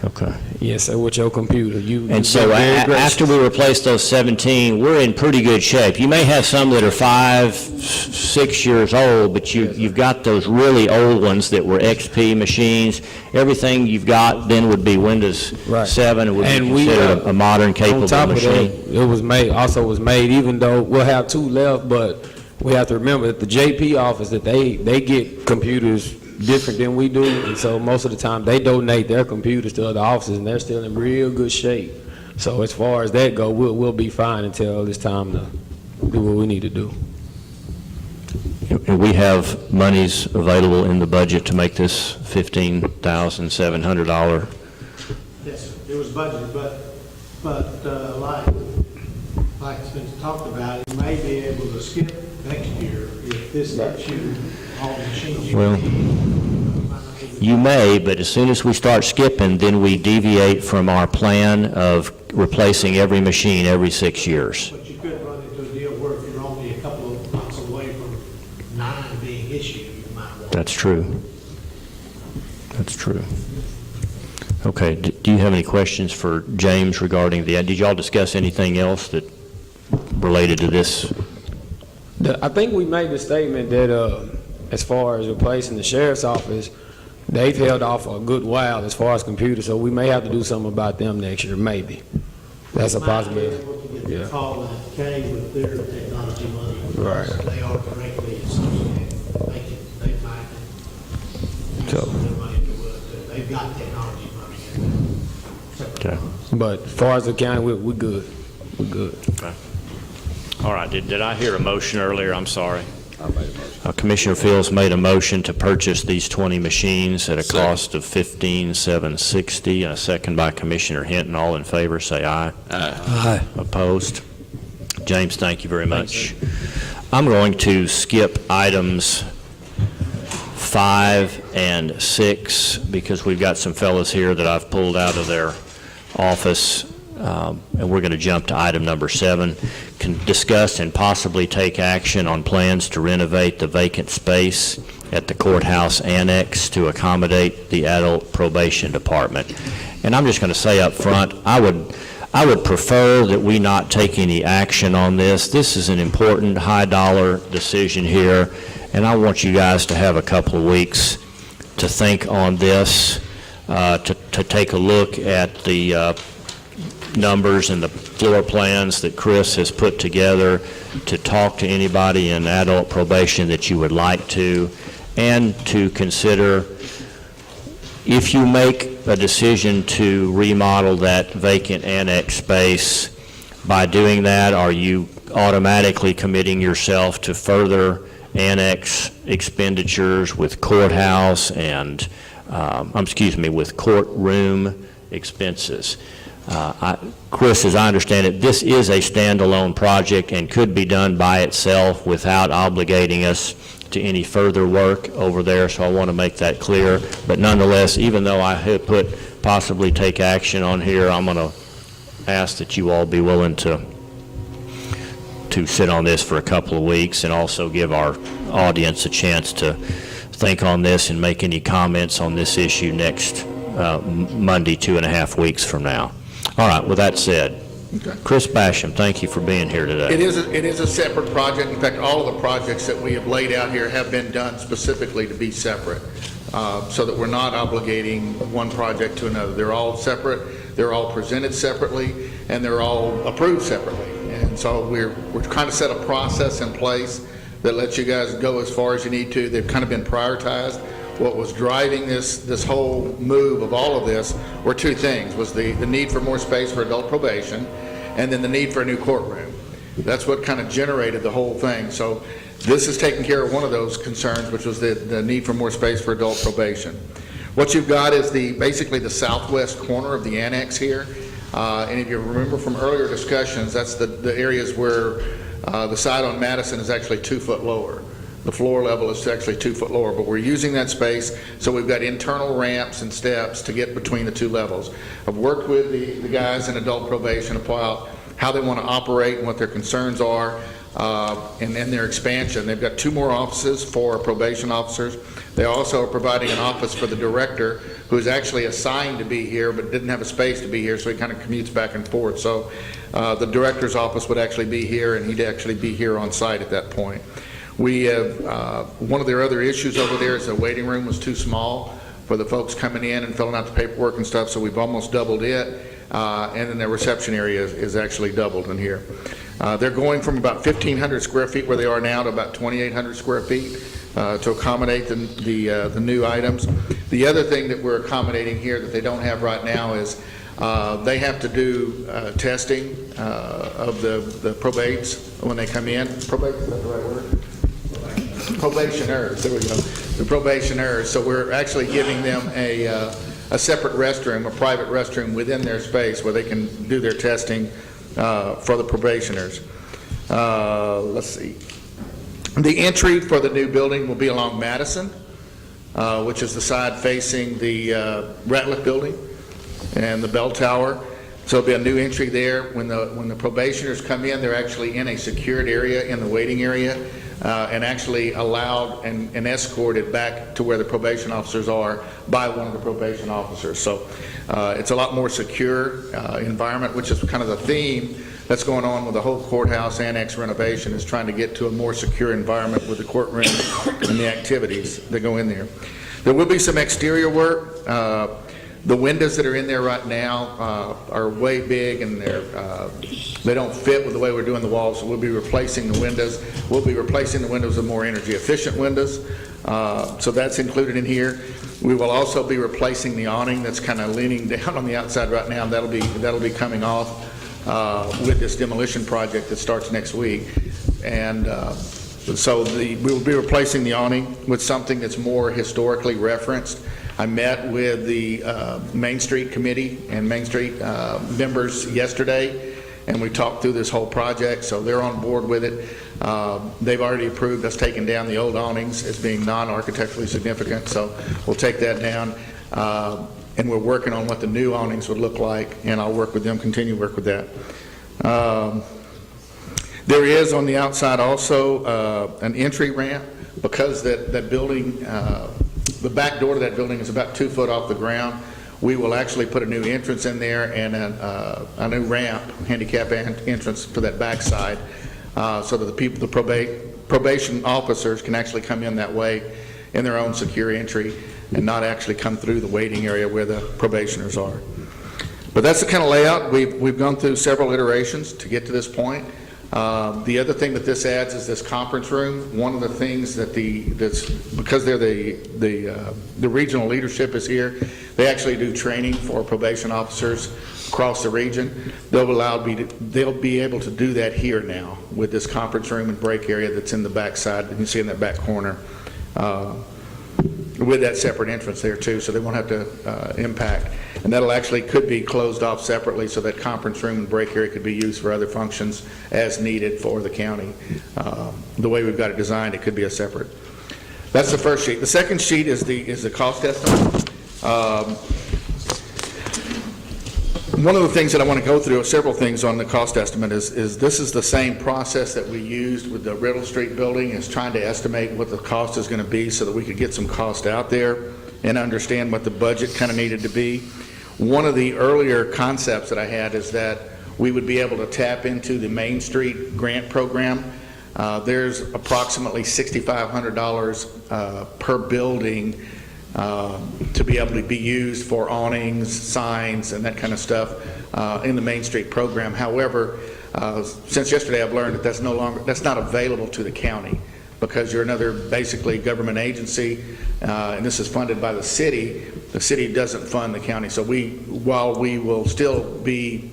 Okay. Yes, sir, with your computer. And so after we replace those 17, we're in pretty good shape. You may have some that are 5, 6 years old, but you've got those really old ones that were XP machines. Everything you've got then would be Windows Right. 7. It would be And we, considered a modern, capable on top machine. of that, it was made, even though we'll have 2 left, but we have to remember that the JP office, that they get computers different than we do, and so most of the time they donate their computers to other offices, and they're still in real good shape. So as far as that go, we'll be fine until it's time to do what we need to do. And we have monies available in the budget to make this $15,700. Yes, sir. It was budgeted, but like it's been talked about, you may be able to skip next year if this gets you all the machines you Well, need. You may, but as soon as we start skipping, then we deviate from our plan of replacing every machine every 6 years. But you could run into a deal where if you're only a couple of months away from 9 being issued, you might want. That's true. That's true. Okay, do you have any questions for James regarding did y'all discuss anything else that related to this? I think we made the statement that as far as replacing the sheriff's office, they've held off for a good while as far as computers, so we may have to do something about them next year, maybe. That's a possibility. Might be able to get Yeah. the call and K with their technology money. Right. They are directly associated. They might use some of their money to work. They've got technology money in there. Okay. But as far as the county, we're good. We're good. Okay. All right, did I hear a motion earlier? I'm sorry. Commissioner Fields made a motion to purchase these 20 machines at a cost of $15,760, and a second by Commissioner Hinton. All in favor, say aye. Aye. Opposed? James, thank you very much. I'm going to skip items 5 and 6 because we've got some fellows here that I've pulled out of their office, and we're going to jump to item number 7. Can discuss and possibly take action on plans to renovate the vacant space at the courthouse annex to accommodate the adult probation department. And I'm just going to say up front, I would prefer that we not take any action on this. This is an important high-dollar decision here, and I want you guys to have a couple of weeks to think on this, to take a look at the numbers and the floor plans that Chris has put together, to talk to anybody in adult probation that you would like to, and to consider if you make a decision to remodel that vacant annex space. By doing that, are you automatically committing yourself to further annex expenditures with courthouse and, with courtroom expenses? Chris, as I understand it, this is a standalone project and could be done by itself without obligating us to any further work over there, so I want to make that clear. But nonetheless, even though I had put possibly take action on here, I'm going to ask that you all be willing to sit on this for a couple of weeks, and also give our audience a chance to think on this and make any comments on this issue next Monday, 2.5 weeks from now. All right, with that said, Okay. Chris Basham, thank you for being here today. It is a separate project. In fact, all of the projects that we have laid out here have been done specifically to be separate, so that we're not obligating one project to another. They're all separate, they're all presented separately, and they're all approved separately. And so we're trying to set a process in place that lets you guys go as far as you need to. They've kind of been prioritized. What was driving this whole move of all of this were two things: was the need for more space for adult probation, and then the need for a new courtroom. That's what kind of generated the whole thing. So this is taking care of one of those concerns, which was the need for more space for adult probation. What you've got is basically the southwest corner of the annex here. And if you remember from earlier discussions, that's the areas where the side on Madison is actually 2 foot lower. The floor level is actually 2 foot lower, but we're using that space, so we've got internal ramps and steps to get between the two levels. I've worked with the guys in adult probation about how they want to operate and what their concerns are, and their expansion. They've got 2 more offices for probation officers. They also are providing an office for the director, who is actually assigned to be here but didn't have a space to be here, so he kind of commutes back and forth. So the director's office would actually be here, and he'd actually be here on site at that point. We have, one of their other issues over there is the waiting room was too small for the folks coming in and filling out the paperwork and stuff, so we've almost doubled it. And then their reception area is actually doubled in here. They're going from about 1,500 square feet where they are now to about 2,800 square feet to accommodate the new items. The other thing that we're accommodating here that they don't have right now is they have to do testing of the probates when they come in. Probate, is that the right word? probationers, there we go, the probationers. So we're actually giving them a separate restroom, a private restroom within their space where they can do their testing for the probationers. Let's see. The entry for the new building will be along Madison, which is the side facing the Ratliff building and the bell tower. So there'll be a new entry there. When the probationers come in, they're actually in a secured area in the waiting area and actually allowed and escorted back to where the probation officers are by one of the probation officers. So it's a lot more secure environment, which is kind of the theme that's going on with the whole courthouse annex renovation, is trying to get to a more secure environment with the courtroom and the activities that go in there. There will be some exterior work. The windows that are in there right now are way big, and they don't fit with the way we're doing the walls, so we'll be replacing the windows. We'll be replacing the windows with more energy efficient windows, so that's included in here. We will also be replacing the awning that's kind of leaning down on the outside right now. That'll be coming off with this demolition project that starts next week. And so we will be replacing the awning with something that's more historically referenced. I met with the Main Street Committee and Main Street members yesterday, and we talked through this whole project, so they're on board with it. They've already approved us taking down the old awnings as being non-architecturally significant, so we'll take that down. And we're working on what the new awnings would look like, and I'll work with them, continue to work with that. There is on the outside also an entry ramp, because that building, the back door to that building is about 2 foot off the ground. We will actually put a new entrance in there and a new ramp, handicap entrance for that back side, so that the probation officers can actually come in that way in their own secure entry and not actually come through the waiting area where the probationers are. But that's the kind of layout. We've gone through several iterations to get to this point. The other thing that this adds is this conference room. One of the things that because they're the regional leadership is here, they actually do training for probation officers across the region. They'll be able to do that here now with this conference room and break area that's in the back side. You can see in that back corner. With that separate entrance there too, so they won't have to impact. And that'll actually could be closed off separately, so that conference room and break area could be used for other functions as needed for the county. The way we've got it designed, it could be a separate. That's the first sheet. The second sheet is the cost estimate. One of the things that I want to go through, several things on the cost estimate, is this is the same process that we used with the Riddle Street building, is trying to estimate what the cost is going to be so that we could get some cost out there and understand what the budget kind of needed to be. One of the earlier concepts that I had is that we would be able to tap into the Main Street grant program. There's approximately $6,500 per building to be able to be used for awnings, signs, and that kind of stuff in the Main Street program. However, since yesterday I've learned that that's not available to the county, because you're another basically government agency, and this is funded by the city doesn't fund the county. So while we will still be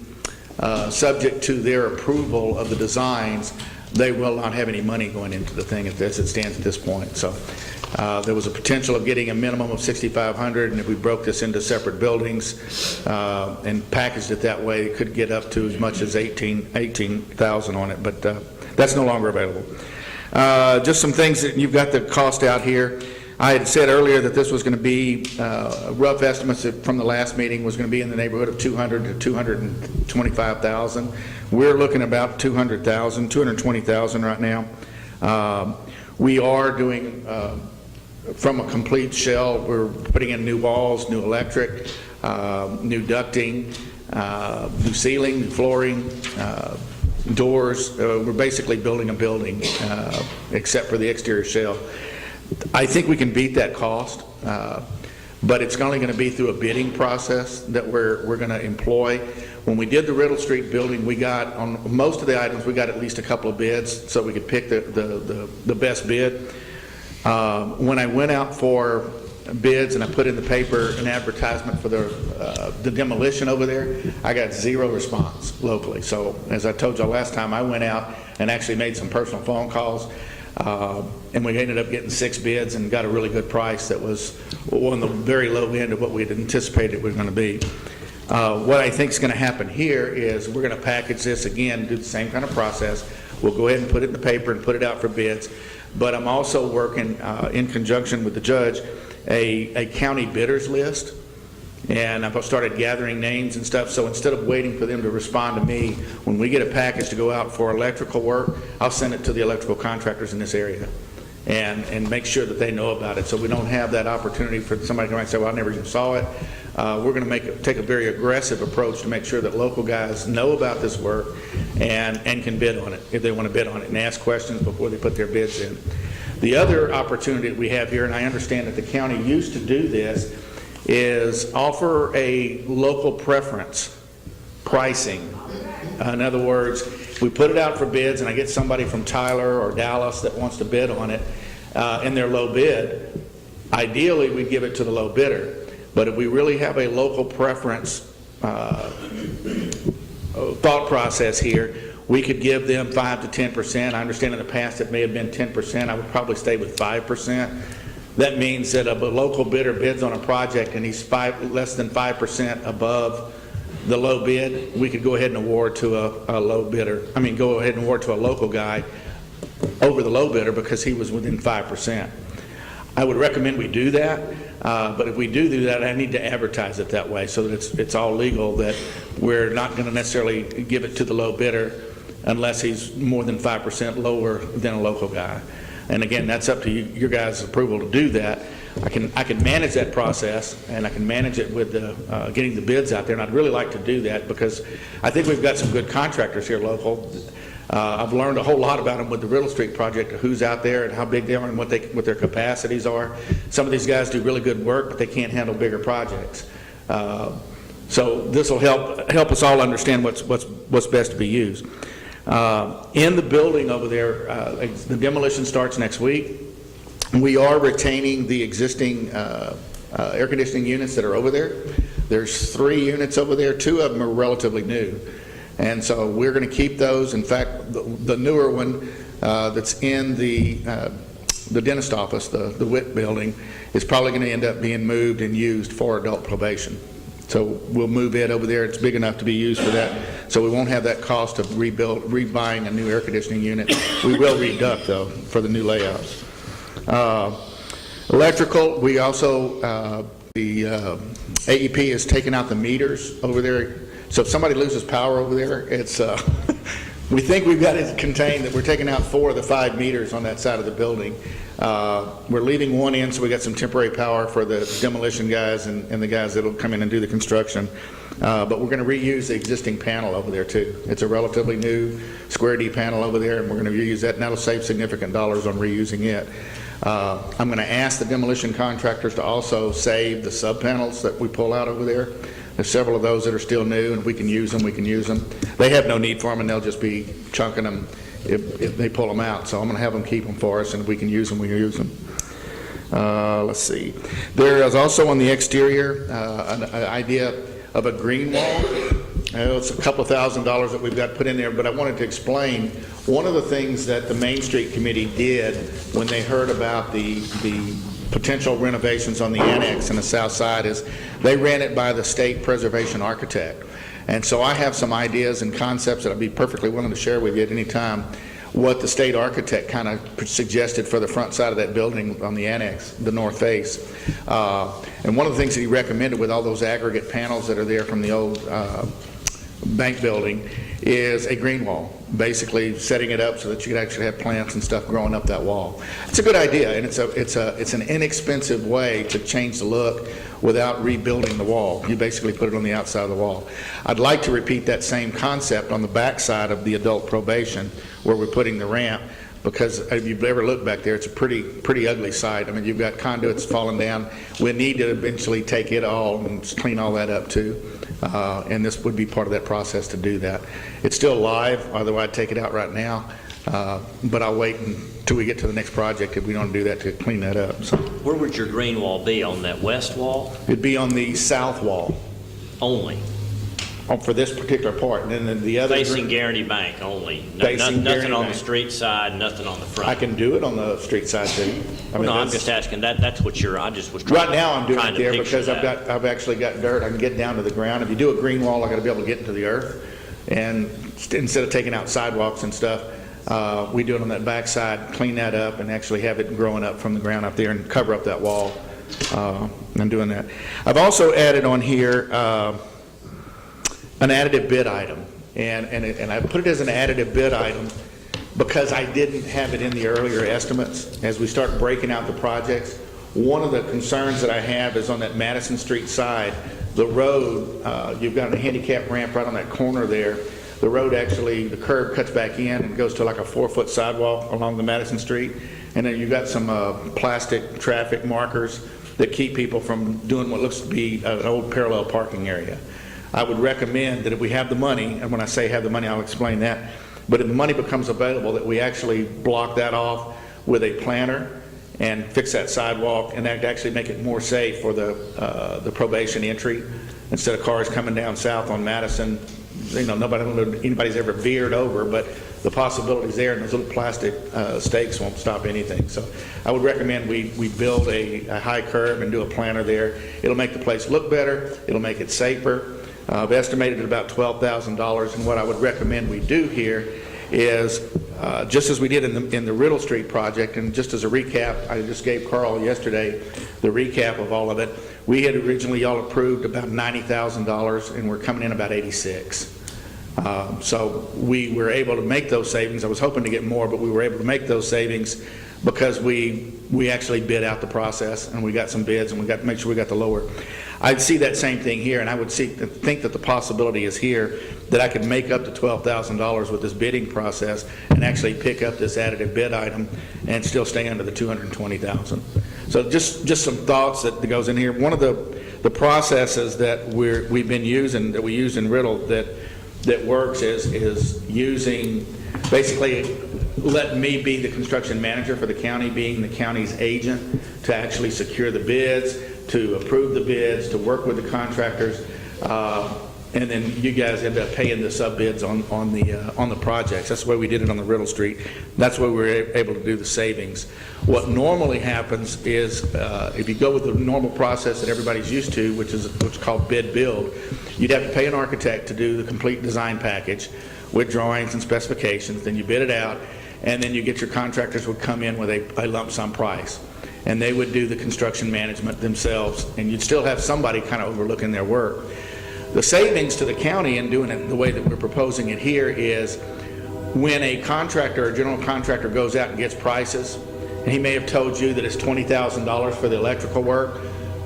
subject to their approval of the designs, they will not have any money going into the thing as it stands at this point. So there was a potential of getting a minimum of $6,500, and if we broke this into separate buildings and packaged it that way, it could get up to as much as $18,000 on it, but that's no longer available. Just some things that you've got the cost out here. I had said earlier that this was going to be rough estimates from the last meeting was going to be in the neighborhood of $200,000 to $225,000. We're looking about $200,000, $220,000 right now. We are doing from a complete shell. We're putting in new walls, new electric, new ducting, new ceiling, new flooring, doors. We're basically building a building except for the exterior shell. I think we can beat that cost, but it's only going to be through a bidding process that we're going to employ. When we did the Riddle Street building, we got, on most of the items, we got at least a couple of bids so we could pick the best bid. When I went out for bids and I put in the paper an advertisement for the demolition over there, I got zero response locally. So as I told y'all last time, I went out and actually made some personal phone calls. And we ended up getting 6 bids and got a really good price that was on the very low end of what we had anticipated it was going to be. What I think is going to happen here is we're going to package this again, do the same kind of process. We'll go ahead and put it in the paper and put it out for bids. But I'm also working in conjunction with the judge a county bidders list. And I've started gathering names and stuff, so instead of waiting for them to respond to me, when we get a package to go out for electrical work, I'll send it to the electrical contractors in this area and make sure that they know about it, so we don't have that opportunity for somebody to come and say, well, I never even saw it. We're going to take a very aggressive approach to make sure that local guys know about this work and can bid on it, if they want to bid on it, and ask questions before they put their bids in. The other opportunity that we have here, and I understand that the county used to do this, is offer a local preference pricing. In other words, we put it out for bids and I get somebody from Tyler or Dallas that wants to bid on it in their low bid. Ideally, we give it to the low bidder. But if we really have a local preference thought process here, we could give them 5 to 10%. I understand in the past it may have been 10%. I would probably stay with 5%. That means that if a local bidder bids on a project and he's less than 5% above the low bid, we could go ahead and award to a low bidder. I mean, go ahead and award to a local guy over the low bidder because he was within 5%. I would recommend we do that, but if we do that, I need to advertise it that way so that it's all legal, that we're not going to necessarily give it to the low bidder unless he's more than 5% lower than a local guy. And again, that's up to you, your guys' approval to do that. I can manage that process, and I can manage it with getting the bids out there. And I'd really like to do that because I think we've got some good contractors here local. I've learned a whole lot about them with the Riddle Street project, who's out there and how big they are and what their capacities are. Some of these guys do really good work, but they can't handle bigger projects. So this will help us all understand what's best to be used. In the building over there, the demolition starts next week. We are retaining the existing air conditioning units that are over there. There's 3 units over there. 2 of them are relatively new. And so we're going to keep those. In fact, the newer one that's in the dentist office, the WIT building, is probably going to end up being moved and used for adult probation. So we'll move it over there. It's big enough to be used for that. So we won't have that cost of rebuying a new air conditioning unit. We will reduct, though, for the new layouts. Electrical, we also, the AEP is taking out the meters over there. So if somebody loses power over there, it's, we think we've got it contained, that we're taking out 4 of the 5 meters on that side of the building. We're leaving one in, so we got some temporary power for the demolition guys and the guys that'll come in and do the construction. But we're going to reuse the existing panel over there too. It's a relatively new square D panel over there, and we're going to reuse that, and that'll save significant dollars on reusing it. I'm going to ask the demolition contractors to also save the sub panels that we pull out over there. There's several of those that are still new, and we can use them, They have no need for them, and they'll just be chunking them if they pull them out. So I'm going to have them keep them for us, and if we can use them, we can use them. Let's see. There is also on the exterior an idea of a green wall. It's a couple $1,000s that we've got put in there, but I wanted to explain one of the things that the Main Street Committee did when they heard about the potential renovations on the annex in the south side is they ran it by the state preservation architect. And so I have some ideas and concepts that I'd be perfectly willing to share with you at any time, what the state architect kind of suggested for the front side of that building on the annex, the north face. And one of the things that he recommended with all those aggregate panels that are there from the old bank building is a green wall, basically setting it up so that you could actually have plants and stuff growing up that wall. It's a good idea, and it's an inexpensive way to change the look without rebuilding the wall. You basically put it on the outside of the wall. I'd like to repeat that same concept on the back side of the adult probation where we're putting the ramp, because if you've ever looked back there, it's a pretty ugly sight. I mean, you've got conduits falling down. We need to eventually take it all and clean all that up too. And this would be part of that process to do that. It's still live, although I'd take it out right now. But I'll wait until we get to the next project if we don't do that to clean that up. So Where would your green wall be? On that west wall it'd be on the south wall. only? for this particular part. And then the other. Facing Guarantee Bank only. Facing Nothing Guarantee on the Bank. street side, nothing on the front. I can do it on the street side too. I mean, No, I'm that's- just asking, that's what I just was trying. Right now, I'm doing trying it to there picture because that. I've actually got dirt. I can get down to the ground. If you do a green wall, I got to be able to get into the earth. And instead of taking out sidewalks and stuff, we do it on that backside, clean that up, and actually have it growing up from the ground up there and cover up that wall. And doing that. I've also added on here an additive bid item, and I put it as an additive bid item because I didn't have it in the earlier estimates. As we start breaking out the projects, one of the concerns that I have is on that Madison Street side, the road, you've got a handicap ramp right on that corner there. The road actually, the curb cuts back in and goes to like a 4-foot sidewalk along the Madison Street. And then you've got some plastic traffic markers that keep people from doing what looks to be an old parallel parking area. I would recommend that if we have the money, and when I say have the money, I'll explain that, but if the money becomes available, that we actually block that off with a planter and fix that sidewalk and actually make it more safe for the probation entry. Instead of cars coming down south on Madison, you know, anybody's ever veered over, but the possibility's there, and those little plastic stakes won't stop anything. So I would recommend we build a high curb and do a planter there. It'll make the place look better. It'll make it safer. I've estimated at about $12,000, and what I would recommend we do here is, just as we did in the Riddle Street project, and just as a recap, I just gave Carl yesterday the recap of all of it. We had originally, y'all approved about $90,000, and we're coming in about 86. So we were able to make those savings. I was hoping to get more, but we were able to make those savings because we actually bid out the process, and we got some bids, and we got to make sure we got the lower. I'd see that same thing here, and I would think that the possibility is here that I could make up to $12,000 with this bidding process and actually pick up this additive bid item and still stay under the $220,000. So just some thoughts that goes in here. One of the processes that we've been using, that we use in Riddle, that works is using, basically let me be the construction manager for the county, being the county's agent to actually secure the bids, to approve the bids, to work with the contractors, and then you guys end up paying the sub bids on the projects. That's the way we did it on the Riddle Street. That's the way we were able to do the savings. What normally happens is if you go with the normal process that everybody's used to, which is what's called bid build, you'd have to pay an architect to do the complete design package with drawings and specifications. Then you bid it out, and then you get your contractors would come in with a lump sum price, and they would do the construction management themselves, and you'd still have somebody kind of overlooking their work. The savings to the county in doing it the way that we're proposing it here is when a contractor or general contractor goes out and gets prices, and he may have told you that it's $20,000 for the electrical work.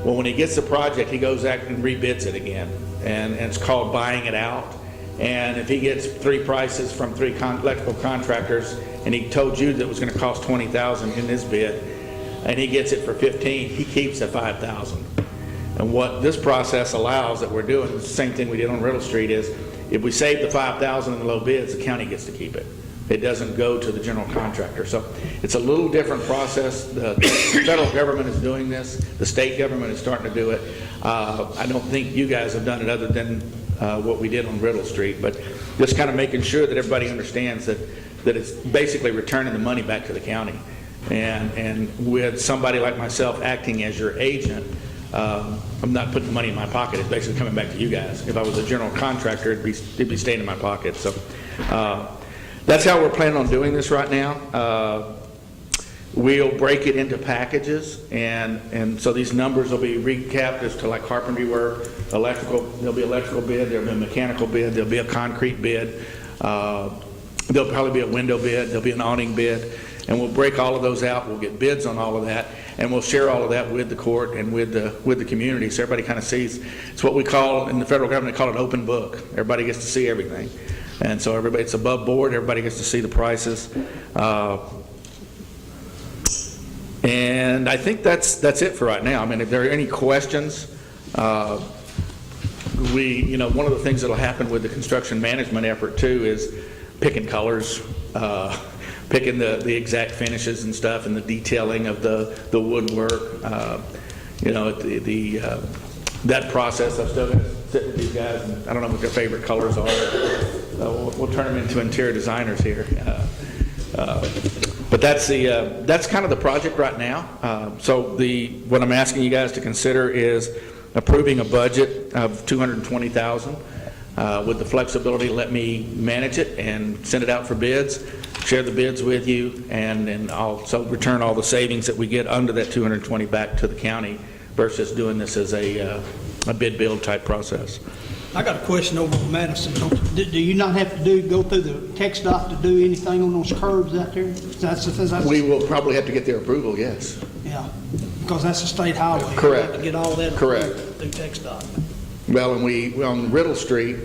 Well, when he gets the project, he goes out and rebids it again, and it's called buying it out. And if he gets 3 prices from 3 electrical contractors, and he told you that it was going to cost $20,000 in his bid, and he gets it for $15,000, he keeps the $5,000. And what this process allows that we're doing, the same thing we did on Riddle Street, is if we save the $5,000 in the low bids, the county gets to keep it. It doesn't go to the general contractor. So it's a little different process. The federal government is doing this. The state government is starting to do it. I don't think you guys have done it other than what we did on Riddle Street, but just kind of making sure that everybody understands that it's basically returning the money back to the county. And with somebody like myself acting as your agent, I'm not putting the money in my pocket. It's basically coming back to you guys. If I was a general contractor, it'd be staying in my pocket. So that's how we're planning on doing this right now. We'll break it into packages, and so these numbers will be recapped as to like carpentry work, electrical. There'll be electrical bid. There'll be a mechanical bid. There'll be a concrete bid. There'll probably be a window bid. There'll be an awning bid. And we'll break all of those out. We'll get bids on all of that, and we'll share all of that with the court and with the community, so everybody kind of sees. It's what we call in the federal government, they call it open book. Everybody gets to see everything, and so it's above board. Everybody gets to see the prices, and I think that's it for right now. I mean, if there are any questions, one of the things that'll happen with the construction management effort too is picking colors. Picking the exact finishes and stuff, and the detailing of the woodwork. That process, I've still got to sit with these guys, and I don't know what their favorite colors are. We'll turn them into interior designers here. But that's kind of the project right now. So what I'm asking you guys to consider is approving a budget of $220,000 with the flexibility to let me manage it and send it out for bids, share the bids with you, and then also return all the savings that we get under that 220 back to the county versus doing this as a bid build type process. I got a question over on Madison. Do you not have to go through the tech dot to do anything on those curbs out there? We will probably have to get their approval, yes. Yeah, because that's a state highway. Correct. You have to get all that Correct. through tech dot. Well, and on Riddle Street,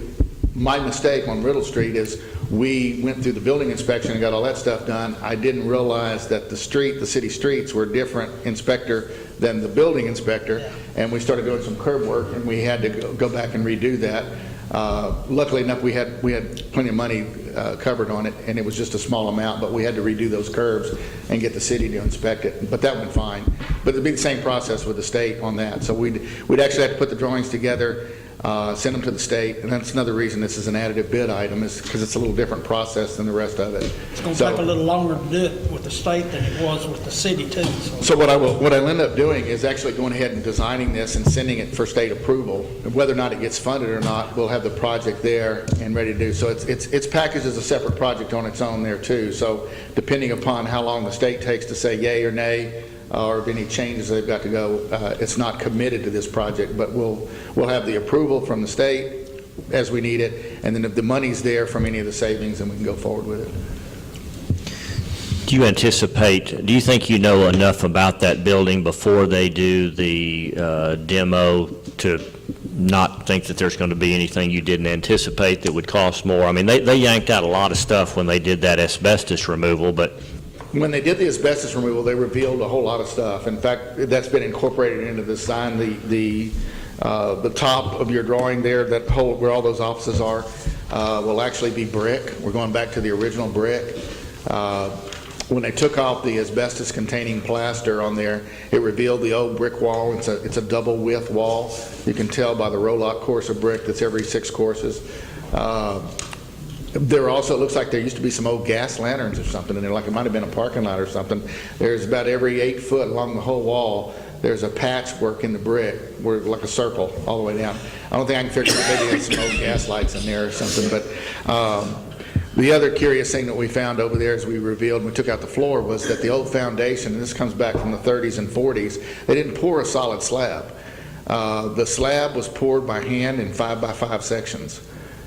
my mistake on Riddle Street is we went through the building inspection and got all that stuff done. I didn't realize that the city streets were a different inspector than the building inspector, and we started doing some curb work, and we had to go back and redo that. Luckily enough, we had plenty of money covered on it, and it was just a small amount, but we had to redo those curbs and get the city to inspect it. But that went fine. But it'd be the same process with the state on that. So we'd actually have to put the drawings together, send them to the state, and that's another reason this is an additive bid item, is because it's a little different process than the rest of it. It's going to take a little longer to do it with the state than it was with the city too. So what I'll end up doing is actually going ahead and designing this and sending it for state approval. Whether or not it gets funded or not, we'll have the project there and ready to do. So it's packaged as a separate project on its own there too. So depending upon how long the state takes to say yay or nay, or if any changes they've got to go, it's not committed to this project, but we'll have the approval from the state as we need it, and then if the money's there from any of the savings, then we can go forward with it. Do you think you know enough about that building before they do the demo to not think that there's going to be anything you didn't anticipate that would cost more? I mean, they yanked out a lot of stuff when they did that asbestos removal, but when they did the asbestos removal, they revealed a whole lot of stuff. In fact, that's been incorporated into the design. The top of your drawing there, that hole where all those offices are, will actually be brick. We're going back to the original brick. When they took off the asbestos-containing plaster on there, it revealed the old brick wall. It's a double width wall. You can tell by the roll-out course of brick that's every 6 courses. There also, it looks like there used to be some old gas lanterns or something in there, like it might have been a parking lot or something. There's about every 8 foot along the whole wall, there's a patchwork in the brick, where like a circle all the way down. I don't think I can figure out, maybe there's some old gas lights in there or something, but the other curious thing that we found over there as we revealed when we took out the floor was that the old foundation, and this comes back from the 30s and 40s, they didn't pour a solid slab. The slab was poured by hand in 5x5 sections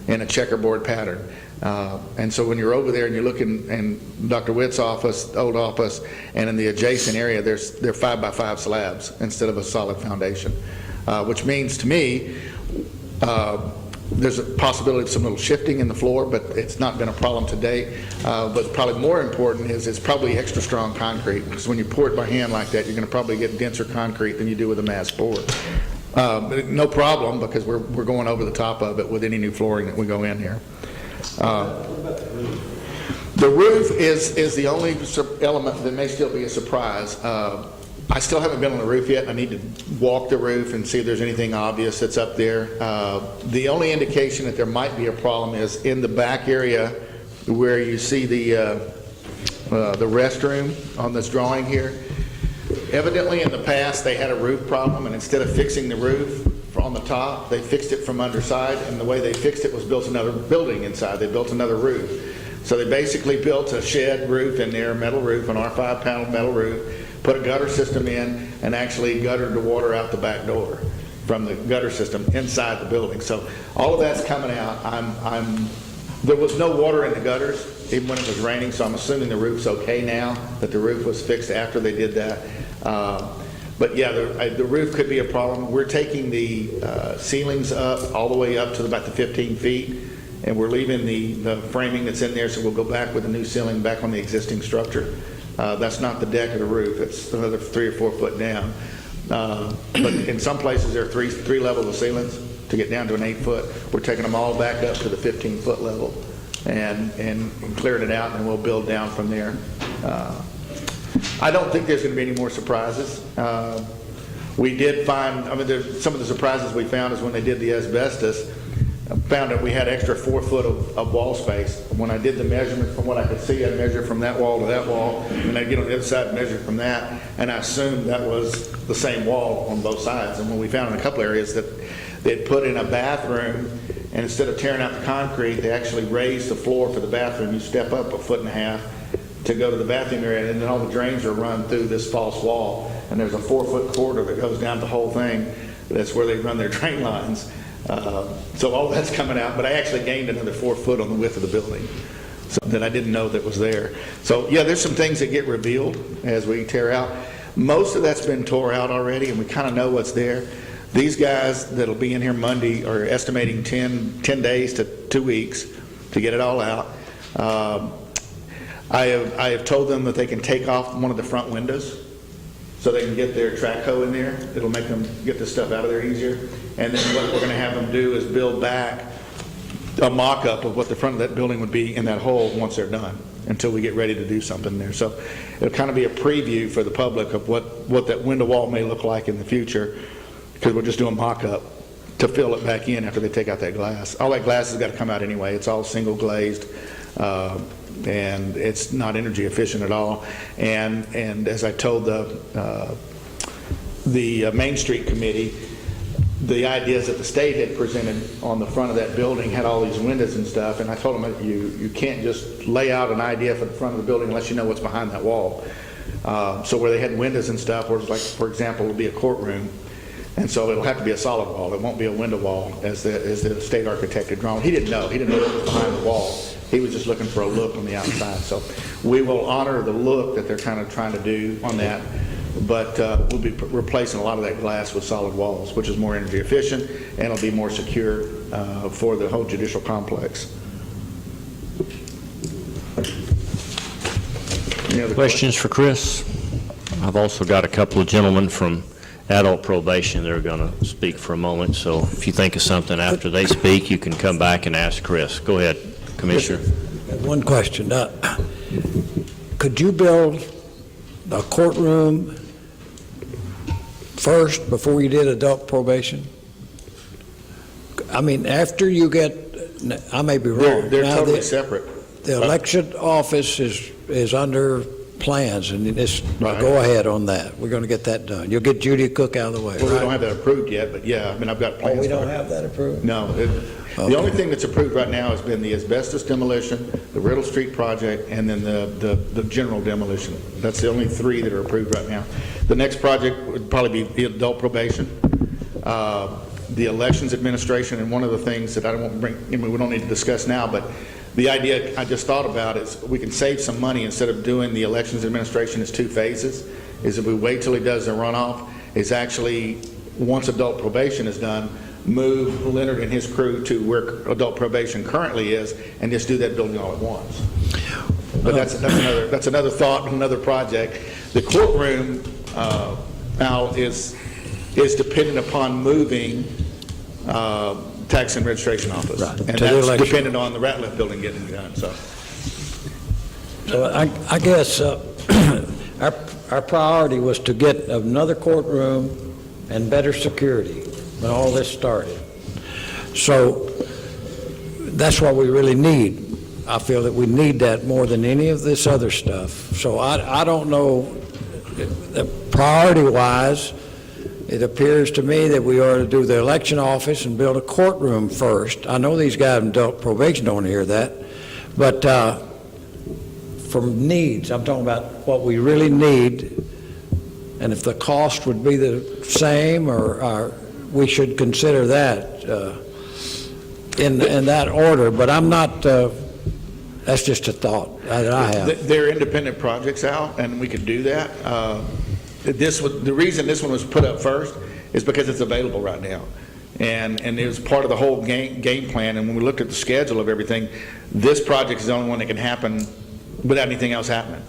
in a checkerboard pattern. And so when you're over there and you're looking in Dr. Witt's office, old office, and in the adjacent area, they're 5x5 slabs instead of a solid foundation, which means to me there's a possibility of some little shifting in the floor, but it's not been a problem to date. But probably more important is it's probably extra strong concrete, because when you pour it by hand like that, you're going to probably get denser concrete than you do with a mass pour. No problem, because we're going over the top of it with any new flooring that we go in here. The roof is the only element that may still be a surprise. I still haven't been on the roof yet. I need to walk the roof and see if there's anything obvious that's up there. The only indication that there might be a problem is in the back area where you see the restroom on this drawing here. Evidently in the past they had a roof problem, and instead of fixing the roof on the top, they fixed it from underside, and the way they fixed it was built another building inside. They built another roof. So they basically built a shed roof in there, metal roof, an R5 panel metal roof, put a gutter system in, and actually guttered the water out the back door from the gutter system inside the building. So all of that's coming out. There was no water in the gutters even when it was raining, so I'm assuming the roof's okay now, that the roof was fixed after they did that. But yeah, the roof could be a problem. We're taking the ceilings up all the way up to about the 15 feet, and we're leaving the framing that's in there, so we'll go back with a new ceiling back on the existing structure. That's not the deck of the roof. It's another 3 or 4 foot down. But in some places there are three levels of ceilings to get down to an 8 foot. We're taking them all back up to the 15-foot level and clearing it out, and we'll build down from there. I don't think there's going to be any more surprises. We did find, I mean, some of the surprises we found is when they did the asbestos, I found that we had extra 4 foot of wall space. When I did the measurement from what I could see, I'd measure from that wall to that wall, and I'd get on the other side and measure from that, and I assumed that was the same wall on both sides. And when we found in a couple areas that they'd put in a bathroom, and instead of tearing out the concrete, they actually raised the floor for the bathroom. You step up 1.5 feet to go to the bathroom area, and then all the drains are run through this false wall, and there's a 4-foot corridor that goes down the whole thing. That's where they run their drain lines. So all that's coming out, but I actually gained another 4 foot on the width of the building, so that I didn't know that was there. So yeah, there's some things that get revealed as we tear out. Most of that's been tore out already, and we kind of know what's there. These guys that'll be in here Monday are estimating 10 days to 2 weeks to get it all out. I have told them that they can take off one of the front windows so they can get their track hoe in there. It'll make them get this stuff out of there easier. And then what we're going to have them do is build back a mock-up of what the front of that building would be in that hole once they're done, until we get ready to do something there. So it'll kind of be a preview for the public of what that window wall may look like in the future, because we'll just do a mock-up to fill it back in after they take out that glass. All that glass has got to come out anyway. It's all single glazed. And it's not energy efficient at all. And as I told the Main Street Committee, the ideas that the state had presented on the front of that building had all these windows and stuff, and I told them that you can't just lay out an idea for the front of the building unless you know what's behind that wall. So where they had windows and stuff, where it's like, for example, it would be a courtroom, and so it'll have to be a solid wall. It won't be a window wall as the state architect had drawn. He didn't know what was behind the wall. He was just looking for a look on the outside. So we will honor the look that they're kind of trying to do on that, but we'll be replacing a lot of that glass with solid walls, which is more energy efficient and it'll be more secure for the whole judicial complex. Any other Questions for Chris? I've also got a couple of gentlemen from adult probation that are going to speak for a moment, so if you think of something after they speak, you can come back and ask Chris. Go ahead, Commissioner. One question. Could you build a courtroom first before you did adult probation? I mean, after you get, I may be wrong. They're Now, totally separate. The election office is under plans, and it's go ahead on that. We're going to get that done. You'll get Judy Cook out of the way, Well, right? we don't have that approved yet, but yeah, I mean, I've got plans. Oh, we don't for it. have that approved? No. The only thing that's approved right now has been the asbestos demolition, the Riddle Street project, and then the general demolition. That's the only 3 that are approved right now. The next project would probably be the adult probation, the elections administration, and one of the things that I don't want to bring, I mean, we don't need to discuss now, but the idea I just thought about is we can save some money instead of doing the elections administration as 2 phases, is if we wait till he does the runoff, is actually, once adult probation is done, move Leonard and his crew to where adult probation currently is and just do that building all at once. But that's another thought and another project. The courtroom, Al, is dependent upon moving tax and registration office. Right. And To the that's election. dependent on the Ratliff building getting done, so. So I guess our priority was to get another courtroom and better security when all this started. So that's what we really need. I feel that we need that more than any of this other stuff. So I don't know, priority-wise, it appears to me that we ought to do the election office and build a courtroom first. I know these guys in adult probation don't hear that, but from needs, I'm talking about what we really need, and if the cost would be the same, or we should consider that in that order. But I'm not, that's just a thought that I have. They're independent projects, Al, and we could do that. The reason this one was put up first is because it's available right now. And it was part of the whole game plan, and when we looked at the schedule of everything, this project is the only one that can happen without anything else happening.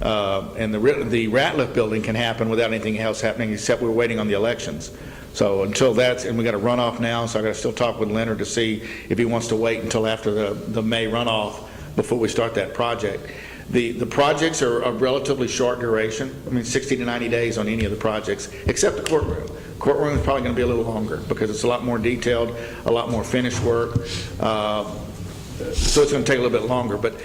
And the Ratliff building can happen without anything else happening, except we're waiting on the elections. So until that's, and we got a runoff now, so I got to still talk with Leonard to see if he wants to wait until after the May runoff before we start that project. The projects are of relatively short duration, 60 to 90 days on any of the projects, except the courtroom. Courtroom is probably going to be a little longer because it's a lot more detailed, a lot more finished work, so it's going to take a little bit longer, but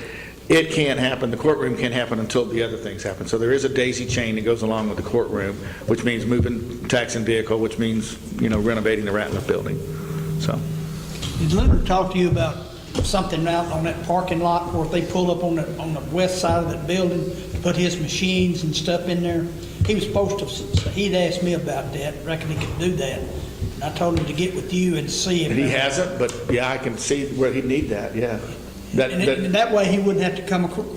it can't happen, the courtroom can't happen until the other things happen. So there is a daisy chain that goes along with the courtroom, which means moving tax and vehicle, which means, renovating the Ratliff building, so. Did Leonard talk to you about something out on that parking lot where they pull up on the west side of that building to put his machines and stuff in there? He was supposed to, he'd asked me about that, reckon he could do that. And I told him to get with you and see if... And he hasn't, but yeah, I can see where he'd need that, yeah. That way he wouldn't have to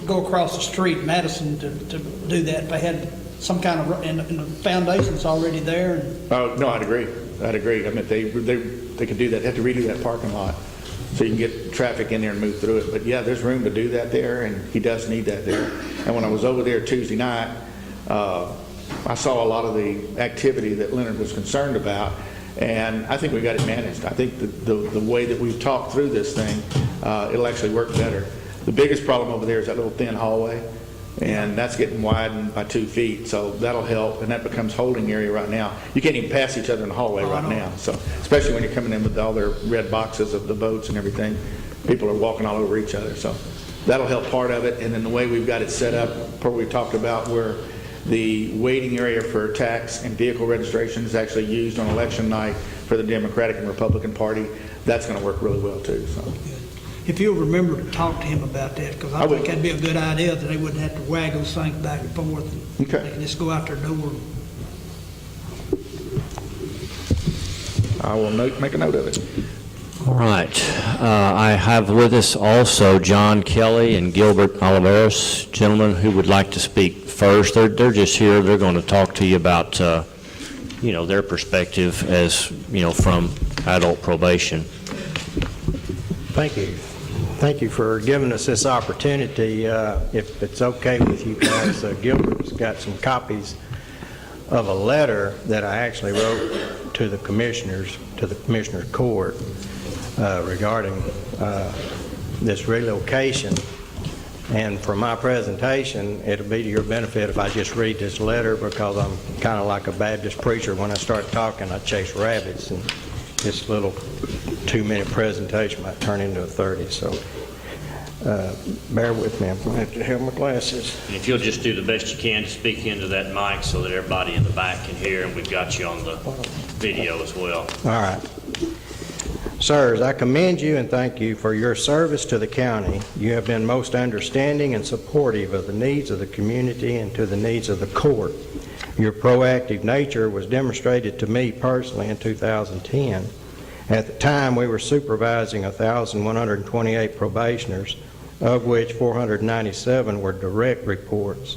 go across the street, Madison, to do that. If they had some kind of, and the foundation's already there. Oh, no, I'd agree. They could do that, they have to redo that parking lot so you can get traffic in there and move through it. But yeah, there's room to do that there, and he does need that there. And when I was over there Tuesday night, I saw a lot of the activity that Leonard was concerned about, and I think we got it managed. I think the way that we've talked through this thing, it'll actually work better. The biggest problem over there is that little thin hallway, and that's getting widened by 2 feet, so that'll help, and that becomes holding area right now. You can't even pass each other in the hallway right now, so especially when you're coming in with all their red boxes of the boats and everything, people are walking all over each other, so that'll help part of it. And then the way we've got it set up, where we talked about where the waiting area for tax and vehicle registration is actually used on election night for the Democratic and Republican Party, that's going to work really well too. So, if you'll remember to talk to him about that, because I think that'd be a good idea, that they wouldn't have to wag those things back and forth. And okay. They can just go out their door. I will make a note of it. All right. I have with us also John Kelly and Gilbert Oliveros, gentlemen who would like to speak first. They're just here. They're going to talk to you about, their perspective as, from adult probation. Thank you. Thank you for giving us this opportunity. If it's okay with you guys, Gilbert's got some copies of a letter that I actually wrote to the commissioners, to the Commissioner Court, regarding this relocation. And for my presentation, it'll be to your benefit if I just read this letter, because I'm kind of like a Baptist preacher. When I start talking, I chase rabbits, and this little 2-minute presentation might turn into a 30. So bear with me. I'm going to have to have my glasses. And if you'll just do the best you can to speak into that mic so that everybody in the back can hear, and we've got you on the video as well. All right. Sirs, I commend you and thank you for your service to the county. You have been most understanding and supportive of the needs of the community and to the needs of the court. Your proactive nature was demonstrated to me personally in 2010. At the time, we were supervising 1,128 probationers, of which 497 were direct reports.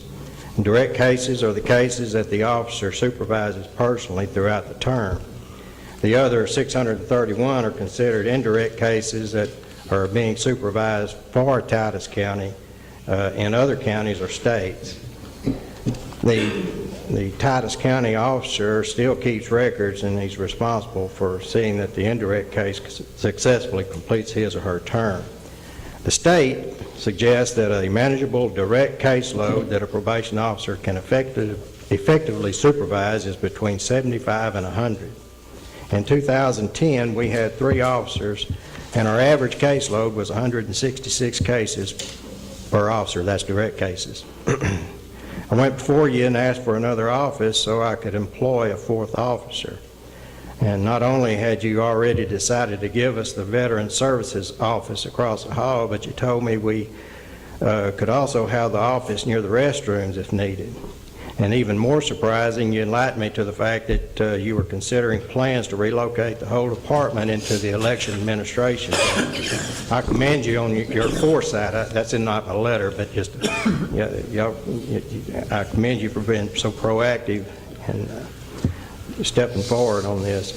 Direct cases are the cases that the officer supervises personally throughout the term. The other 631 are considered indirect cases that are being supervised for Titus County in other counties or states. The Titus County officer still keeps records, and he's responsible for seeing that the indirect case successfully completes his or her term. The state suggests that a manageable direct caseload that a probation officer can effectively supervise is between 75 and 100. In 2010, we had 3 officers, and our average caseload was 166 cases per officer. That's direct cases. I went before you and asked for another office so I could employ a 4th officer. And not only had you already decided to give us the Veteran Services office across the hall, but you told me we could also have the office near the restrooms if needed. And even more surprising, you enlightened me to the fact that you were considering plans to relocate the whole department into the election administration. I commend you on your foresight. That's in not a letter, but just I commend you for being so proactive and stepping forward on this.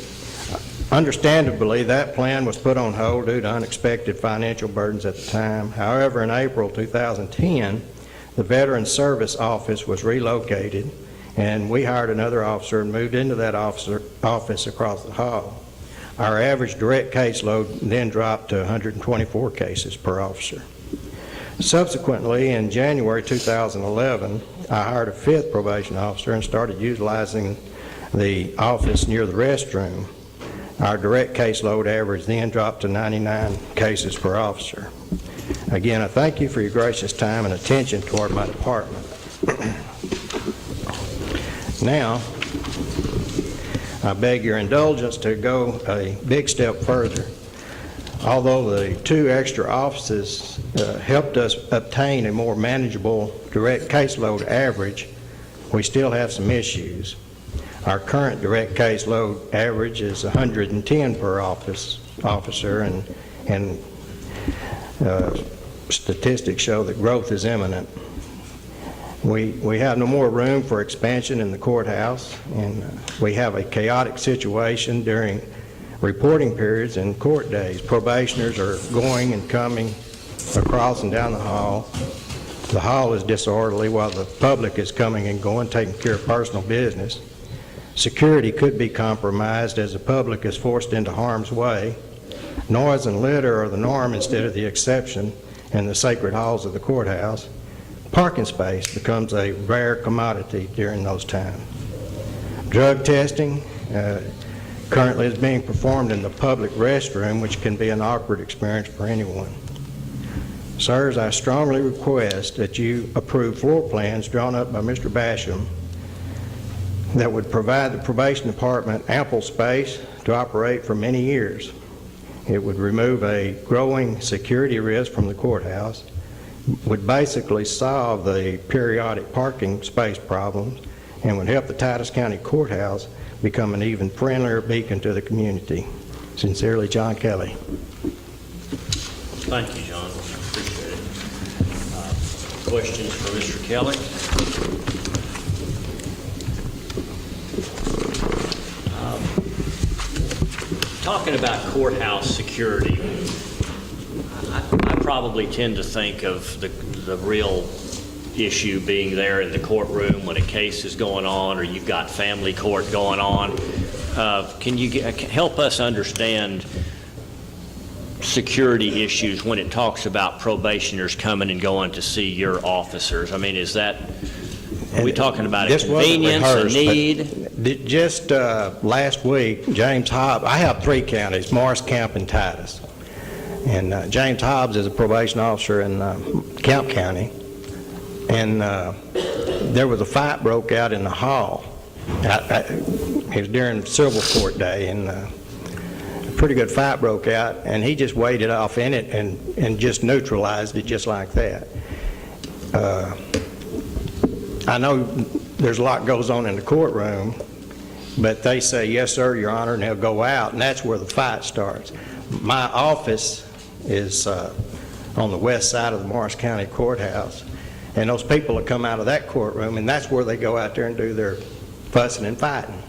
Understandably, that plan was put on hold due to unexpected financial burdens at the time. However, in April 2010, the Veteran Service Office was relocated, and we hired another officer and moved into that office across the hall. Our average direct caseload then dropped to 124 cases per officer. Subsequently, in January 2011, I hired a 5th probation officer and started utilizing the office near the restroom. Our direct caseload average then dropped to 99 cases per officer. Again, I thank you for your gracious time and attention toward my department. Now, I beg your indulgence to go a big step further. Although the 2 extra offices helped us obtain a more manageable direct caseload average, we still have some issues. Our current direct caseload average is 110 per officer, and statistics show that growth is imminent. We have no more room for expansion in the courthouse, and we have a chaotic situation during reporting periods and court days. Probationers are going and coming across and down the hall. The hall is disorderly while the public is coming and going, taking care of personal business. Security could be compromised as the public is forced into harm's way. Noise and litter are the norm instead of the exception in the sacred halls of the courthouse. Parking space becomes a rare commodity during those times. Drug testing currently is being performed in the public restroom, which can be an awkward experience for anyone. Sirs, I strongly request that you approve floor plans drawn up by Mr. Basham that would provide the probation department ample space to operate for many years. It would remove a growing security risk from the courthouse, would basically solve the periodic parking space problems, and would help the Titus County Courthouse become an even friendlier beacon to the community. Sincerely, John Kelly. Thank you, John. I appreciate it. Questions for Mr. Kelly? Talking about courthouse security, I probably tend to think of the real issue being there in the courtroom when a case is going on or you've got family court going on. Can you help us understand security issues when it talks about probationers coming and going to see your officers? I mean, are we talking about a convenience, a need? Just last week, James Hobbs, I have 3 counties, Morris, Camp, and Titus. And James Hobbs is a probation officer in Camp County. And there was a fight broke out in the hall. It was during civil court day, and a pretty good fight broke out, and he just waded off in it and just neutralized it just like that. I know there's a lot goes on in the courtroom, but they say, yes, sir, Your Honor, and they'll go out, and that's where the fight starts. My office is on the west side of the Morris County Courthouse, and those people that come out of that courtroom, and that's where they go out there and do their fussing and fighting.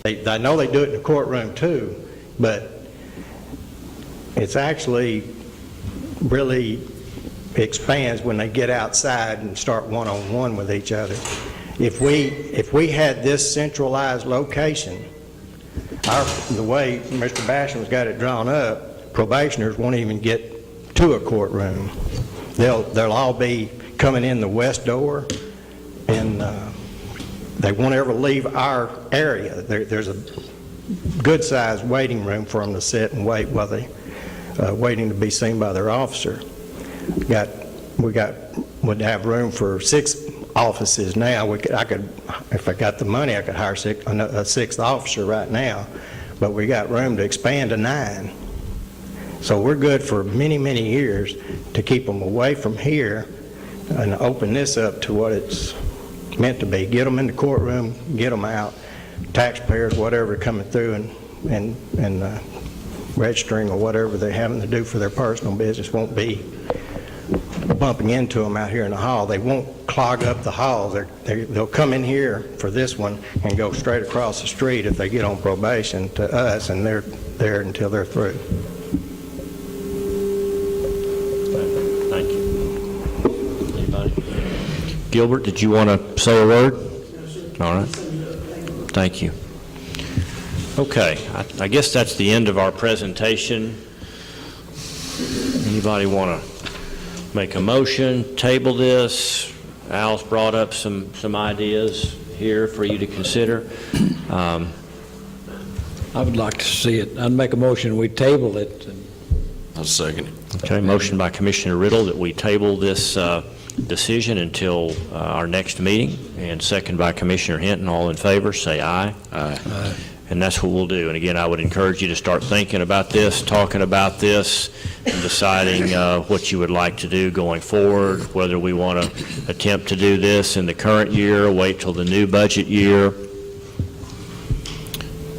I know they do it in the courtroom too, but it's actually really expands when they get outside and start one-on-one with each other. If we had this centralized location, the way Mr. Basham's got it drawn up, probationers won't even get to a courtroom. They'll all be coming in the west door, and they won't ever leave our area. There's a good-sized waiting room for them to sit and wait while they waiting to be seen by their officer. Would have room for 6 offices now. If I got the money, I could hire a 6th officer right now, but we got room to expand to 9. So we're good for many, many years to keep them away from here and open this up to what it's meant to be. Get them in the courtroom, get them out. Taxpayers, whatever, coming through and registering or whatever they're having to do for their personal business won't be bumping into them out here in the hall. They won't clog up the hall. They'll come in here for this one and go straight across the street if they get on probation to us, and they're there until they're through. Thank you. Anybody? Gilbert, did you want to say a word? No, sir. All right. Thank you. Okay, I guess that's the end of our presentation. Anybody want to Make a motion, table this. Al's brought up some ideas here for you to consider. I would like to see it. I'd make a motion, we table it. I'll second it. Okay, motion by Commissioner Riddle that we table this decision until our next meeting, and second by Commissioner Hinton. All in favor, say aye. Aye. And that's what we'll do. And again, I would encourage you to start thinking about this, talking about this, and deciding what you would like to do going forward, whether we want to attempt to do this in the current year, wait till the new budget year.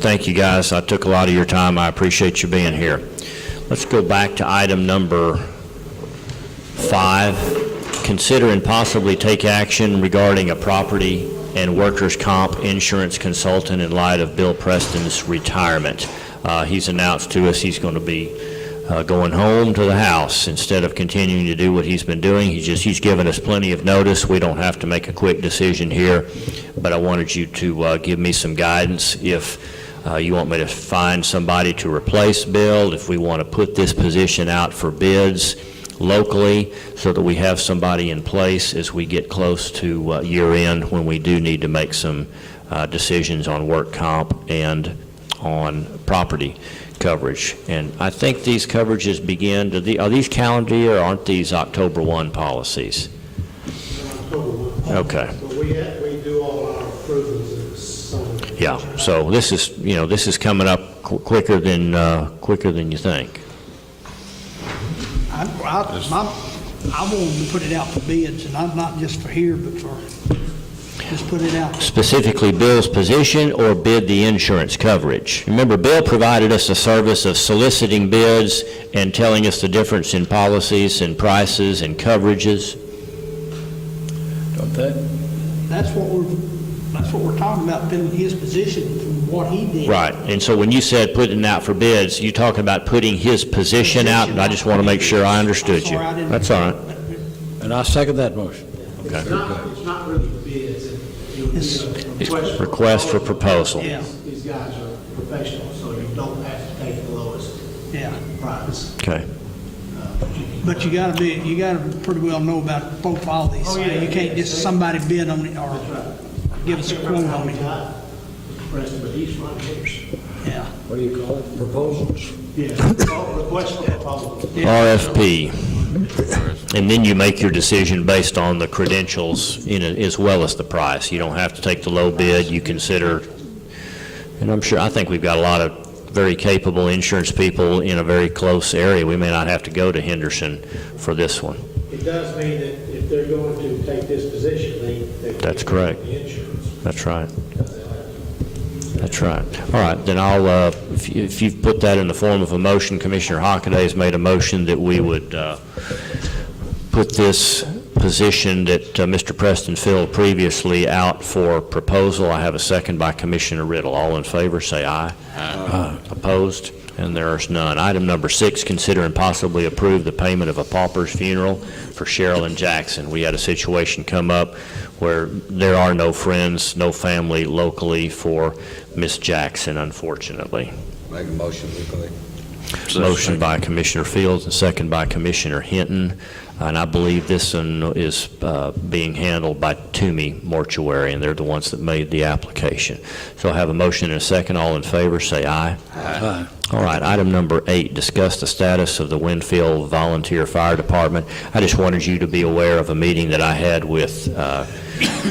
Thank you, guys. I took a lot of your time. I appreciate you being here. Let's go back to item number 5. Consider and possibly take action regarding a property and workers' comp insurance consultant in light of Bill Preston's retirement. He's announced to us he's going to be going home to the house instead of continuing to do what he's been doing. He's given us plenty of notice. We don't have to make a quick decision here, but I wanted you to give me some guidance if you want me to find somebody to replace Bill, if we want to put this position out for bids locally so that we have somebody in place as we get close to year end when we do need to make some decisions on work comp and on property coverage. And I think these coverages begin are these calendar year or aren't these October 1 policies? Okay. But we do all our approvals in the summer. Yeah, so this is coming up quicker than you think. I want to put it out for bids, and not just for here, but just put it out. Specifically Bill's position or bid the insurance coverage? Remember, Bill provided us a service of soliciting bids and telling us the difference in policies and prices and coverages. Don't they? That's what we're talking about, filling his position from what he did. Right, and so when you said putting out for bids, you talking about putting his position out, and I just want to make sure I understood you. That's all right. And I second that motion. Okay. It's not really bids. It's a Request for proposal. Yeah. These guys are professionals, so you don't have to take the lowest price. Okay. But you gotta pretty well know about both all these. Oh, yeah. You can't just somebody bid on it or give us a quote on it. Preston, but he's running his. Yeah. What do you call it? Proposals? Yeah, request for proposal. RFP. And then you make your decision based on the credentials as well as the price. You don't have to take the low bid. You consider, and I think we've got a lot of very capable insurance people in a very close area. We may not have to go to Henderson for this one. It does mean that if they're going to take this position, they That's correct. the insurance. That's right. That's right. All right, then I'll, if you've put that in the form of a motion, Commissioner Hockaday has made a motion that we would put this position that Mr. Preston filled previously out for proposal. I have a second by Commissioner Riddle. All in favor, say aye. Aye. Opposed? And there is none. Item number 6, consider and possibly approve the payment of a pauper's funeral for Sherilyn Jackson. We had a situation come up where there are no friends, no family locally for Miss Jackson, unfortunately. Make a motion, we pay. Motion by Commissioner Fields and second by Commissioner Hinton. And I believe this one is being handled by Toomey Mortuary, and they're the ones that made the application. So I have a motion and a second. All in favor, say aye. Aye. All right, item number 8, discuss the status of the Winfield Volunteer Fire Department. I just wanted you to be aware of a meeting that I had with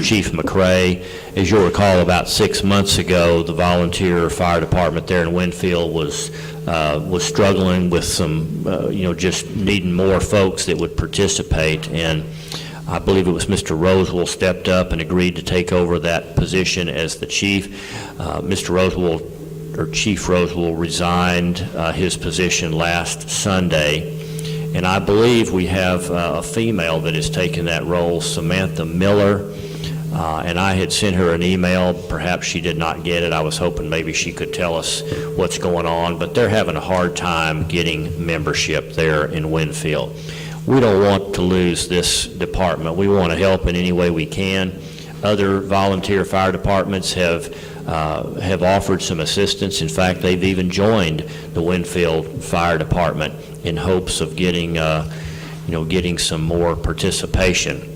Chief McRae. As you'll recall, about 6 months ago, the volunteer fire department there in Winfield was struggling with some, just needing more folks that would participate, and I believe it was Mr. Rosewell stepped up and agreed to take over that position as the chief. Mr. Rosewell, or Chief Rosewell, resigned his position last Sunday, and I believe we have a female that has taken that role, Samantha Miller. And I had sent her an email. Perhaps she did not get it. I was hoping maybe she could tell us what's going on, but they're having a hard time getting membership there in Winfield. We don't want to lose this department. We want to help in any way we can. Other volunteer fire departments have offered some assistance. In fact, they've even joined the Winfield Fire Department in hopes of getting getting some more participation.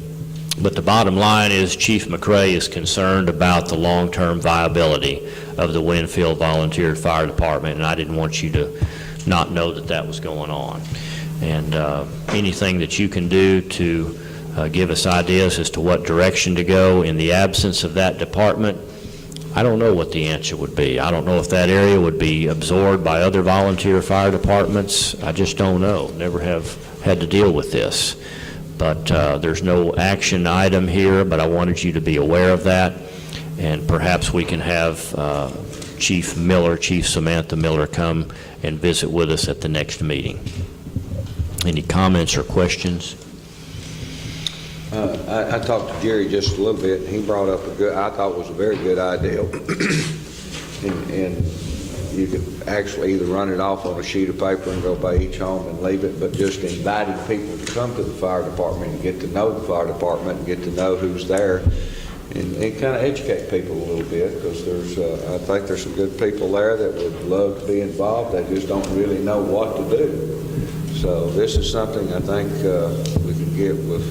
But the bottom line is Chief McRae is concerned about the long-term viability of the Winfield Volunteer Fire Department, and I didn't want you to not know that that was going on. And anything that you can do to give us ideas as to what direction to go in the absence of that department, I don't know what the answer would be. I don't know if that area would be absorbed by other volunteer fire departments. I just don't know. Never have had to deal with this. But there's no action item here, but I wanted you to be aware of that. And perhaps we can have Chief Samantha Miller, come and visit with us at the next meeting. Any comments or questions? I talked to Jerry just a little bit, and he brought up I thought was a very good idea. and you could actually either run it off on a sheet of paper and go by each home and leave it, but just inviting people to come to the fire department and get to know the fire department and get to know who's there, and kind of educate people a little bit, because I think there's some good people there that would love to be involved. They just don't really know what to do. So this is something I think we can get with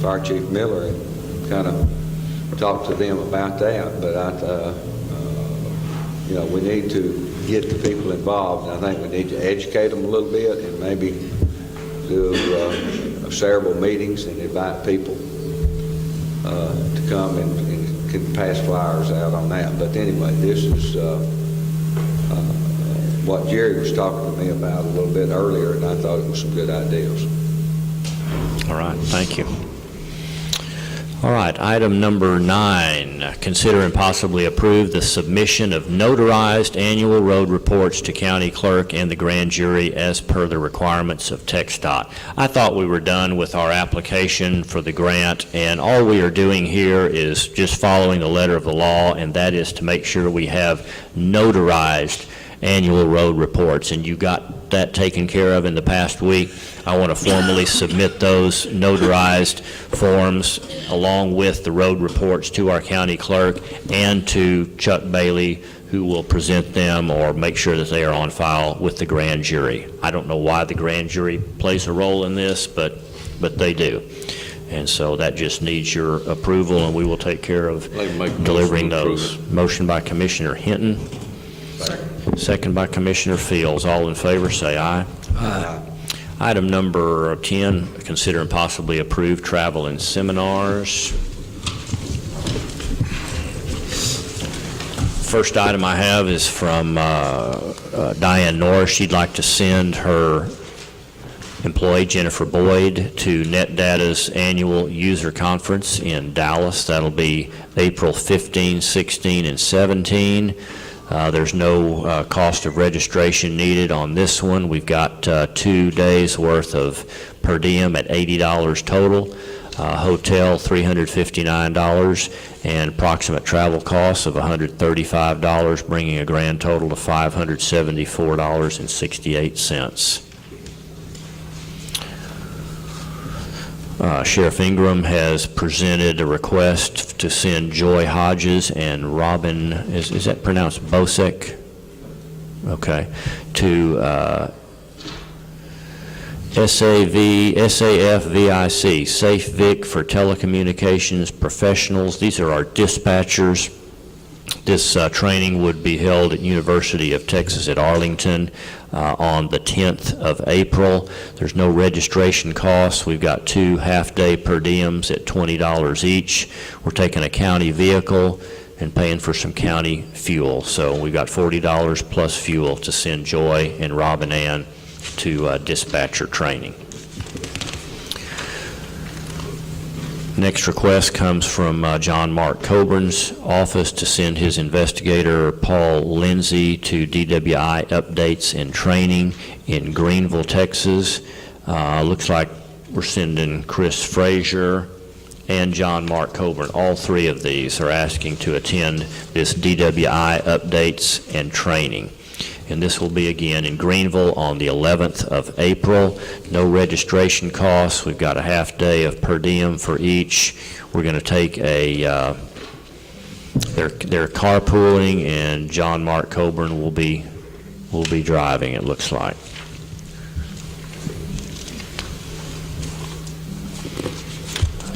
Fire Chief Miller and kind of talk to them about that. But we need to get the people involved, and I think we need to educate them a little bit, and maybe do several meetings and invite people to come and can pass flyers out on that. But anyway, this is what Jerry was talking to me about a little bit earlier, and I thought it was some good ideas. All right, thank you. All right, item number 9, consider and possibly approve the submission of notarized annual road reports to county clerk and the grand jury as per the requirements of TxDOT. I thought we were done with our application for the grant, and all we are doing here is just following the letter of the law, and that is to make sure we have notarized annual road reports, and you got that taken care of in the past week. I want to formally submit those notarized forms along with the road reports to our county clerk and to Chuck Bailey, who will present them or make sure that they are on file with the grand jury. I don't know why the grand jury plays a role in this, but they do. And so that just needs your approval, and we will take care of delivering those. Motion by Commissioner Hinton. Second by Commissioner Fields. All in favor, say aye. Aye. Item number 10, consider and possibly approve travel and seminars. First item I have is from Diane Norris. She'd like to send her employee, Jennifer Boyd, to NetData's annual user conference in Dallas. That'll be April 15, 16, and 17. There's no cost of registration needed on this one. We've got 2 days worth of per diem at $80 total, hotel $359, and approximate travel costs of $135, bringing a grand total to $574.68. Sheriff Ingram has presented a request to send Joy Hodges and Robin, is that pronounced Bosek? Okay, to SAFVIC, Safe Vic for telecommunications professionals. These are our dispatchers. This training would be held at University of Texas at Arlington on the 10th of April. There's no registration costs. We've got 2 half-day per diems at $20 each. We're taking a county vehicle and paying for some county fuel. So we've got $40 plus fuel to send Joy and Robin Ann to dispatcher training. Next request comes from John Mark Coburn's office to send his investigator, Paul Lindsay, to DWI updates and training in Greenville, Texas. Looks like we're sending Chris Frazier and John Mark Coburn. All 3 of these are asking to attend this DWI updates and training. And this will be again in Greenville on the 11th of April. No registration costs. We've got a half day of per diem for each. We're going to take they're carpooling, and John Mark Coburn will be driving, it looks like.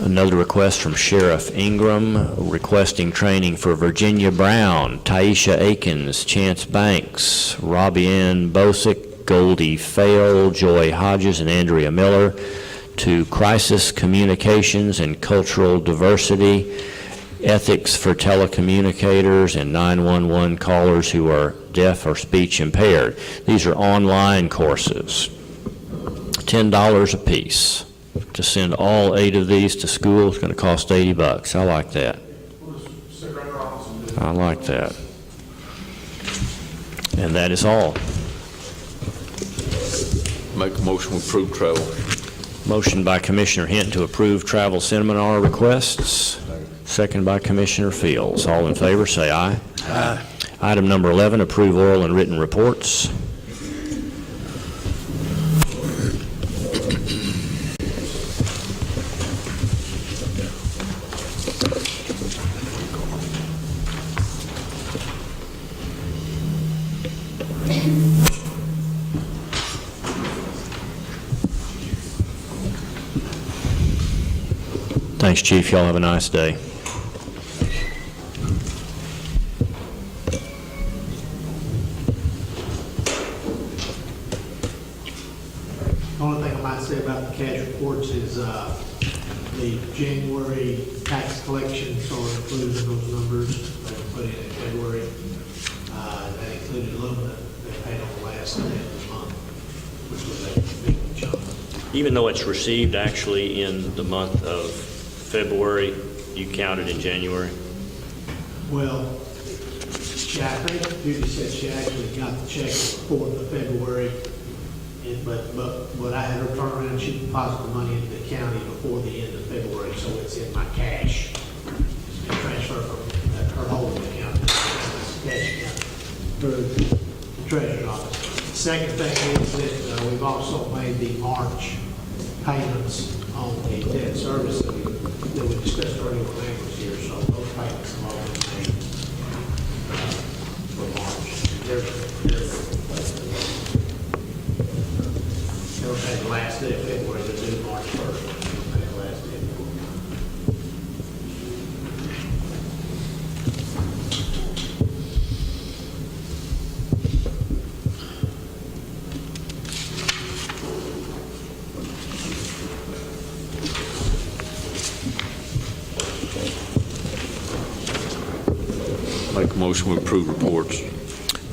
Another request from Sheriff Ingram requesting training for Virginia Brown, Taisha Akins, Chance Banks, Robbie Ann Bosick, Goldie Fail, Joy Hodges, and Andrea Miller to crisis communications and cultural diversity, ethics for telecommunicators and 911 callers who are deaf or speech impaired. These are online courses, $10 a piece. To send all 8 of these to school is going to cost $80. I like that. I like that. And that is all. Make a motion to approve travel. Motion by Commissioner Hinton to approve travel seminar requests. Second by Commissioner Fields. All in favor, say aye. Aye. Item number 11, approve oral and written reports. Thanks, Chief. Y'all have a nice day. The only thing I might say about the cash reports is the January tax collections are included in those numbers. They were put in February. That included aluminum they paid on the last day of the month, which was a big chunk. Even though it's received actually in the month of February, you counted in January? Well, I think Judy said she actually got the check on the 4th of February, but I had her turn around and she deposited the money into the county before the end of February, so it's in my cash. It's been transferred from her holding account to the cash account through the treasurer's office. The second thing is that we've also made the March payments on the debt service that we discussed earlier when Ann was here, so those payments have all been made for March. They're paid the last day of February, they're due March 1st. They're paid the last day of February. Make a motion to approve reports.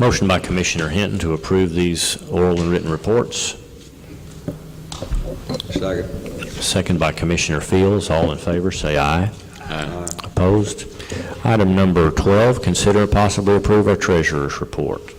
Motion by Commissioner Hinton to approve these oral and written reports. Second. Second by Commissioner Fields. All in favor, say aye. Aye. Opposed? Item number 12, consider and possibly approve our treasurer's report.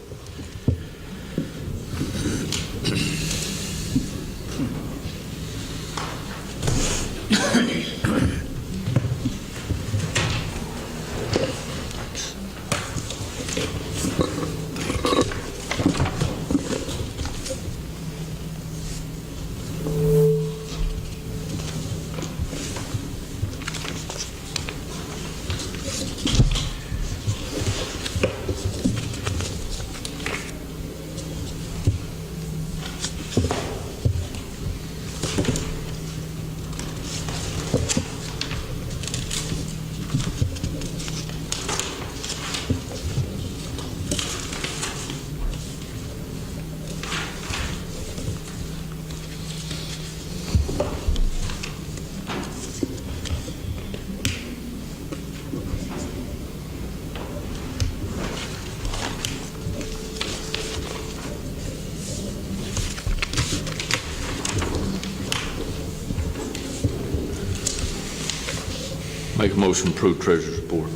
Make a motion to approve treasurer's report.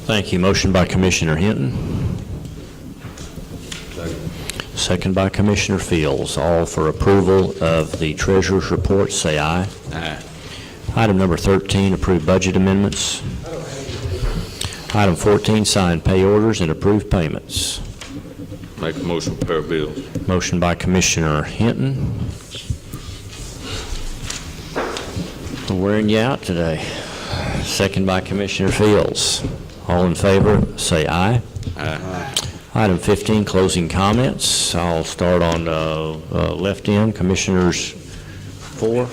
Thank you. Motion by Commissioner Hinton. Second by Commissioner Fields. All for approval of the treasurer's report, say aye. Aye. Item number 13, approve budget amendments. Item 14, sign pay orders and approve payments. Make a motion to pay bills. Motion by Commissioner Hinton. We're wearing you out today. Second by Commissioner Fields. All in favor, say aye. Aye. Item 15, closing comments. I'll start on left end. Commissioners 4.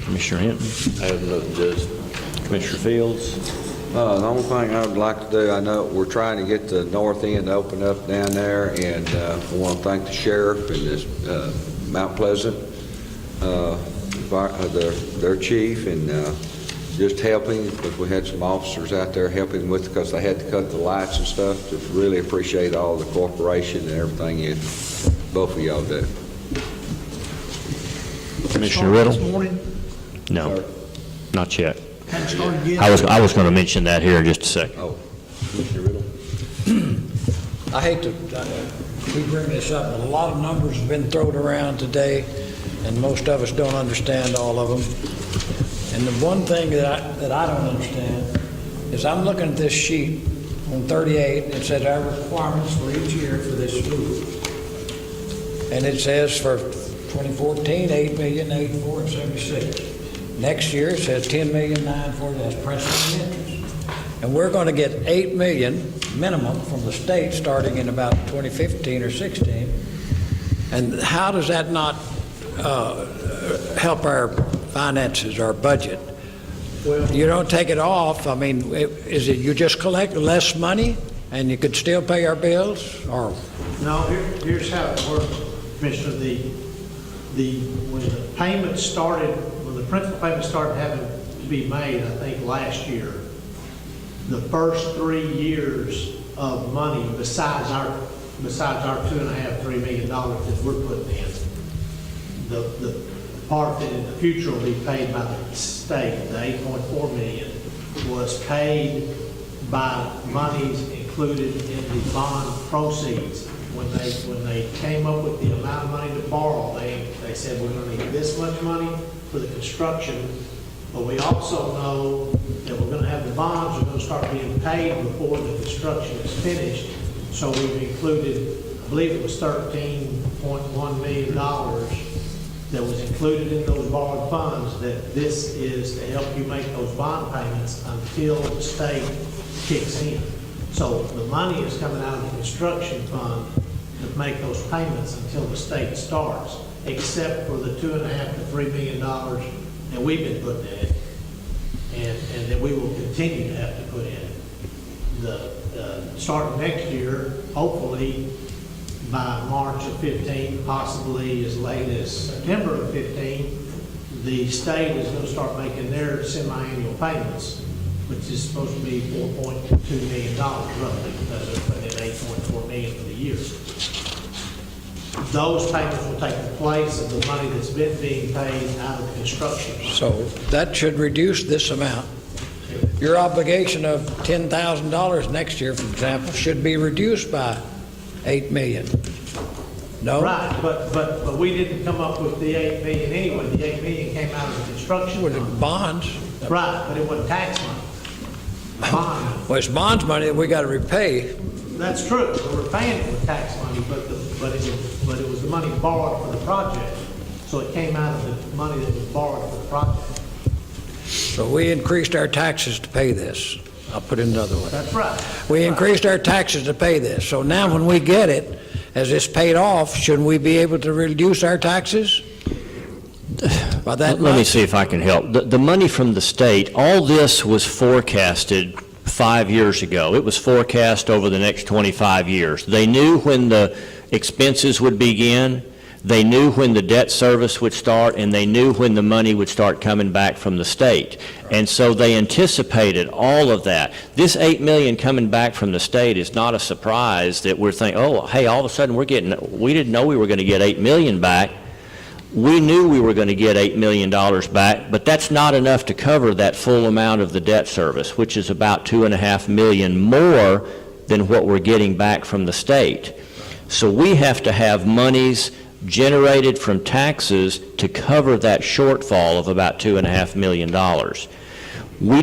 Commissioner Hinton? I have nothing, Judge. Commissioner Fields? The only thing I would like to do, I know we're trying to get the north end to open up down there, and I want to thank the sheriff and this Mount Pleasant, their chief, and just helping, because we had some officers out there helping with, because they had to cut the lights and stuff. Just really appreciate all the cooperation and everything you, both of y'all do. Commissioner Riddle? This morning, No, not yet. hadn't started yet. I was going to mention that here in just a second. Oh, Commissioner Riddle? I hate to keep bringing this up, but a lot of numbers have been thrown around today, and most of us don't understand all of them. And the one thing that I don't understand is I'm looking at this sheet on 38, and it says our requirements for each year for this roof. And it says for 2014, $8,084,076. Next year, it says $10,940,000, that's principal and interest. And we're going to get $8 million minimum from the state starting in about 2015 or 16. And how does that not help our finances, our budget? Well, You don't take it off. I mean, is it you just collect less money and you could still pay our bills? Or no, here's how it works, Commissioner. When the payments started, when the principal payments started having to be made, I think last year, the first 3 years of money besides our $2.5–3 million that we're putting in, the part that in the future will be paid by the state, the $8.4 million, was paid by monies included in the bond proceeds. When they came up with the amount of money to borrow, they said we're going to need this much money for the construction, but we also know that we're going to have the bonds are going to start being paid before the construction is finished. So we've included, I believe it was $13.1 million that was included in those borrowed funds, that this is to help you make those bond payments until the state kicks in. So the money is coming out of the construction fund to make those payments until the state starts, except for the $2.5–3 million that we've been putting in it, and that we will continue to have to put in it. Starting next year, hopefully by March of 15, possibly as late as September of 15, the state is going to start making their semi-annual payments, which is supposed to be $4.2 million roughly, because they're putting in $8.4 million for the year. Those payments will take the place of the money that's been being paid out of the construction. so that should reduce this amount. Your obligation of $10,000 next year, for example, should be reduced by $8 million. No? Right, but we didn't come up with the $8 million anyway. The $8 million came out of the construction With the fund. bonds. Right, but it wasn't tax money. Bond. Well, it's bonds money that we got to repay. That's true. We're paying it with tax money, but it was the money borrowed for the project. So it came out of the money that was borrowed for the project. So we increased our taxes to pay this. I'll put it another way. That's right. We increased our taxes to pay this. So now when we get it, as it's paid off, shouldn't we be able to reduce our taxes by that Let me much? see if I can help. The money from the state, all this was forecasted 5 years ago. It was forecast over the next 25 years. They knew when the expenses would begin, they knew when the debt service would start, and they knew when the money would start coming back from the state. And so they anticipated all of that. This $8 million coming back from the state is not a surprise that we're thinking, oh, hey, all of a sudden we didn't know we were going to get $8 million back. We knew we were going to get $8 million back, but that's not enough to cover that full amount of the debt service, which is about $2.5 million more than what we're getting back from the state. So we have to have monies generated from taxes to cover that shortfall of about $2.5 million. We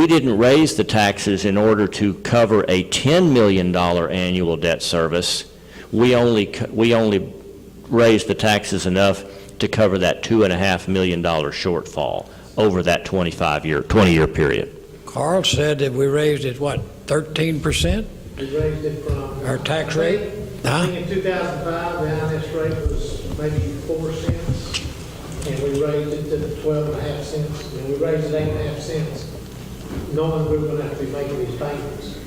didn't raise the taxes in order to cover a $10 million annual debt service. We only raised the taxes enough to cover that $2.5 million shortfall over that 20-year period. Carl said that we raised it, what, 13%? We raised it from... Our tax rate? I think in 2005, the INS rate was maybe 4 cents. and we raised it to 12.5 cents, and we raised it 8.5 cents, knowing we were gonna have to be making these payments.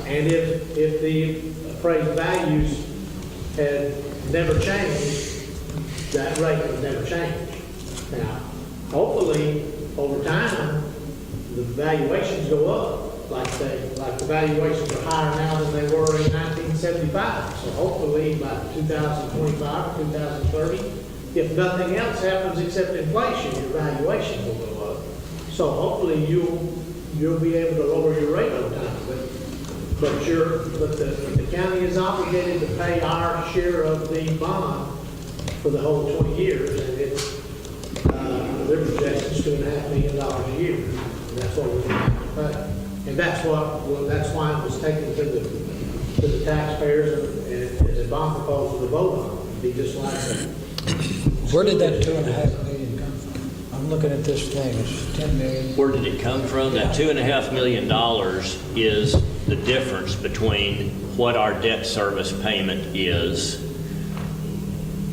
And if the appraised values had never changed, that rate would never change. Now, hopefully, over time, the valuations go up, like the valuations are higher now than they were in 1975. So hopefully, by 2025 or 2030, if nothing else happens except inflation, your valuation will go up. So hopefully, you'll be able to lower your rate over time. But the county is obligated to pay our share of the bond for the whole 20 years, and it's, their projection's $2.5 million a year. And that's what we're going to have to pay. And that's why it was taken to the taxpayers and as a bond proposal to vote on. It'd be just like that. Where did that $2.5 million come from? I'm looking at this thing, it's 10 million. Where did it come from? That $2.5 million is the difference between what our debt service payment is.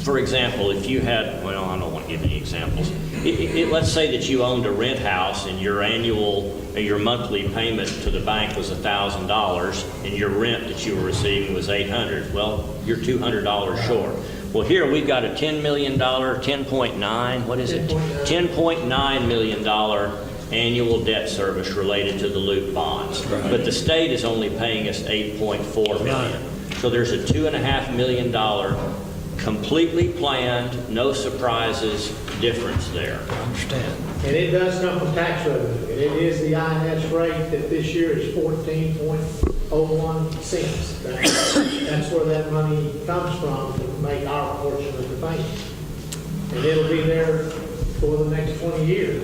For example, if you had, well, I don't want to give any examples. Let's say that you owned a rent house and your monthly payment to the bank was $1,000 and your rent that you were receiving was $800. Well, you're $200 short. Well, here we've got a $10 million, 10.9, what is it? $10.9 million annual debt service related to the loop bonds. Right. But the state is only paying us $8.4 million. So there's a $2.5 million completely planned, no surprises difference there. I understand. And it does come from tax revenue. And it is the INS rate that this year is 14.01 cents. That's where that money comes from to make our portion of the payment. And it'll be there for the next 20 years.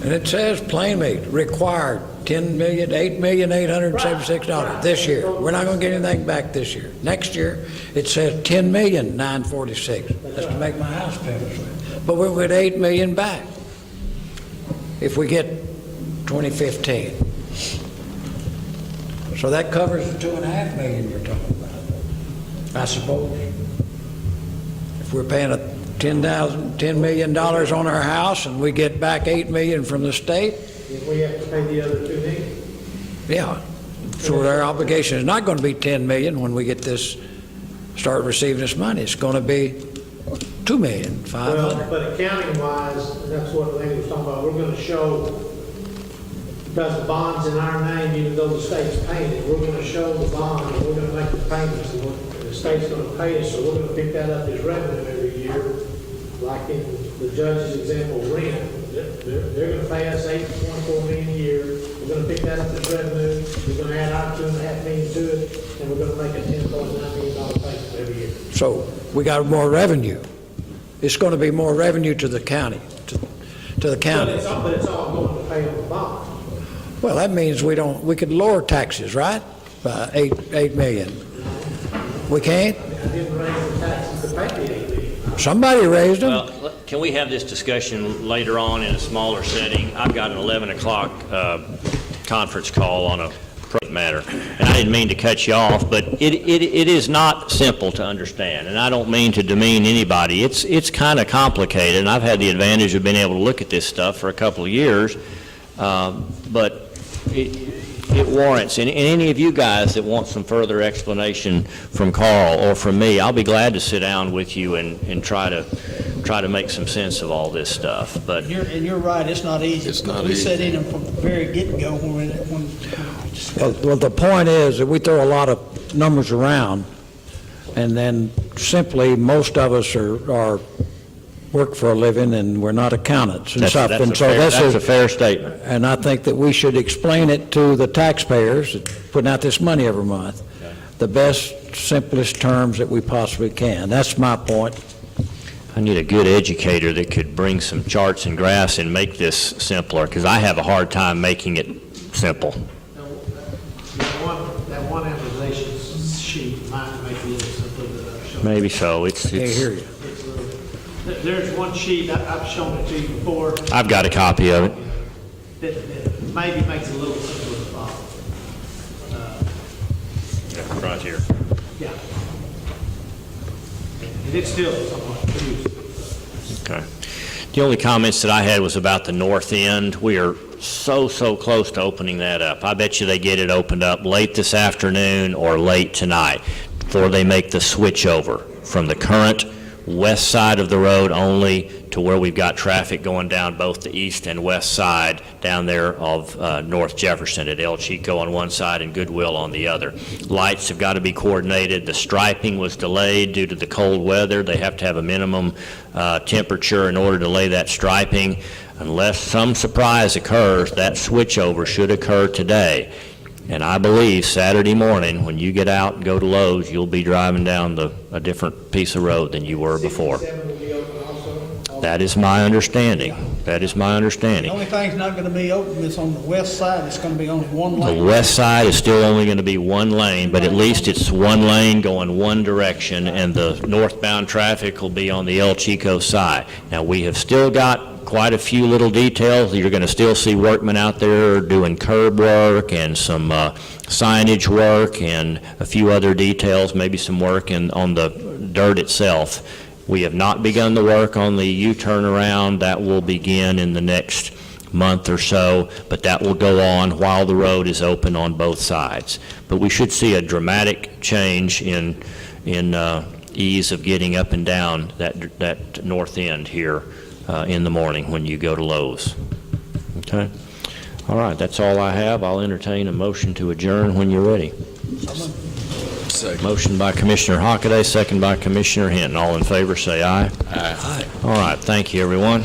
And it says plainly, required $8,876 this year. We're not going to get anything back this year. Next year, it says $10,946. That's to make my house payments with. But we'll get $8 million back if we get 2015. So that covers the $2.5 million you're talking about, I suppose. If we're paying $10 million on our house and we get back $8 million from the state. If we have to pay the other $2 million. Yeah. So our obligation is not going to be $10 million when we get this, start receiving this money. It's going to be $2,500,000. Well, but accounting-wise, and that's what Laney was talking about, we're going to show, because the bond's in our name, even though the state's paying it, we're going to show the bond and we're going to make the payments and the state's going to pay us, so we're going to pick that up as revenue every year. Like in the judge's example, rent, they're going to pay us $8.4 million a year. We're going to pick that up as revenue. We're going to add our $2.5 million to it, and we're going to make a $10.9 million payment every year. So we got more revenue. It's going to be more revenue to the county, to the county. But it's all going to pay on the bond. Well, that means we could lower taxes, right? By $8 million. We can't? I didn't raise the taxes to pay the $8 million. Somebody raised them. Well, can we have this discussion later on in a smaller setting? I've got an 11 o'clock conference call on a matter, and I didn't mean to cut you off, but it is not simple to understand, and I don't mean to demean anybody. It's kind of complicated, and I've had the advantage of being able to look at this stuff for a couple of years, but it warrants, and any of you guys that want some further explanation from Carl or from me, I'll be glad to sit down with you and try to make some sense of all this stuff. But you're right, it's not easy. It's not we easy. set in from the very get-go when Well, the point is that we throw a lot of numbers around, and then simply most of us are work for a living, and we're not accountants and stuff. That's And so that's a fair statement. And I think that we should explain it to the taxpayers putting out this money every month, the best, simplest terms that we possibly can. That's my point. I need a good educator that could bring some charts and graphs and make this simpler, because I have a hard time making it simple. That one amortization sheet might make it a little simpler than I've shown. Maybe so. I hear you. There's one sheet, I've shown it to you before. I've got a copy of it. That maybe makes it a little simpler to follow. Right here. Yeah. And it's still somewhat confusing. Okay. The only comments that I had was about the north end. We are so close to opening that up. I bet you they get it opened up late this afternoon or late tonight before they make the switch over from the current west side of the road only to where we've got traffic going down both the east and west side down there of North Jefferson at El Chico on one side and Goodwill on the other. Lights have got to be coordinated. The striping was delayed due to the cold weather. They have to have a minimum temperature in order to lay that striping. Unless some surprise occurs, that switchover should occur today. And I believe Saturday morning, when you get out and go to Lowe's, you'll be driving down a different piece of road than you were before. 67 will be open also? That is my understanding. That is my The understanding. only thing's not gonna be open is on the west side, it's gonna be only one The lane. west side is still only going to be one lane, but at least it's one lane going one direction, and the northbound traffic will be on the El Chico side. Now, we have still got quite a few little details. You're going to still see workmen out there doing curb work and some signage work and a few other details, maybe some work on the dirt itself. We have not begun the work on the U-turn around. That will begin in the next month or so, but that will go on while the road is open on both sides. But we should see a dramatic change in ease of getting up and down that north end here in the morning when you go to Lowe's. Okay? All right, that's all I have. I'll entertain a motion to adjourn when you're ready. Motion by Commissioner Hockaday, second by Commissioner Hinton. All in favor, say aye. Aye. All right, thank you, everyone.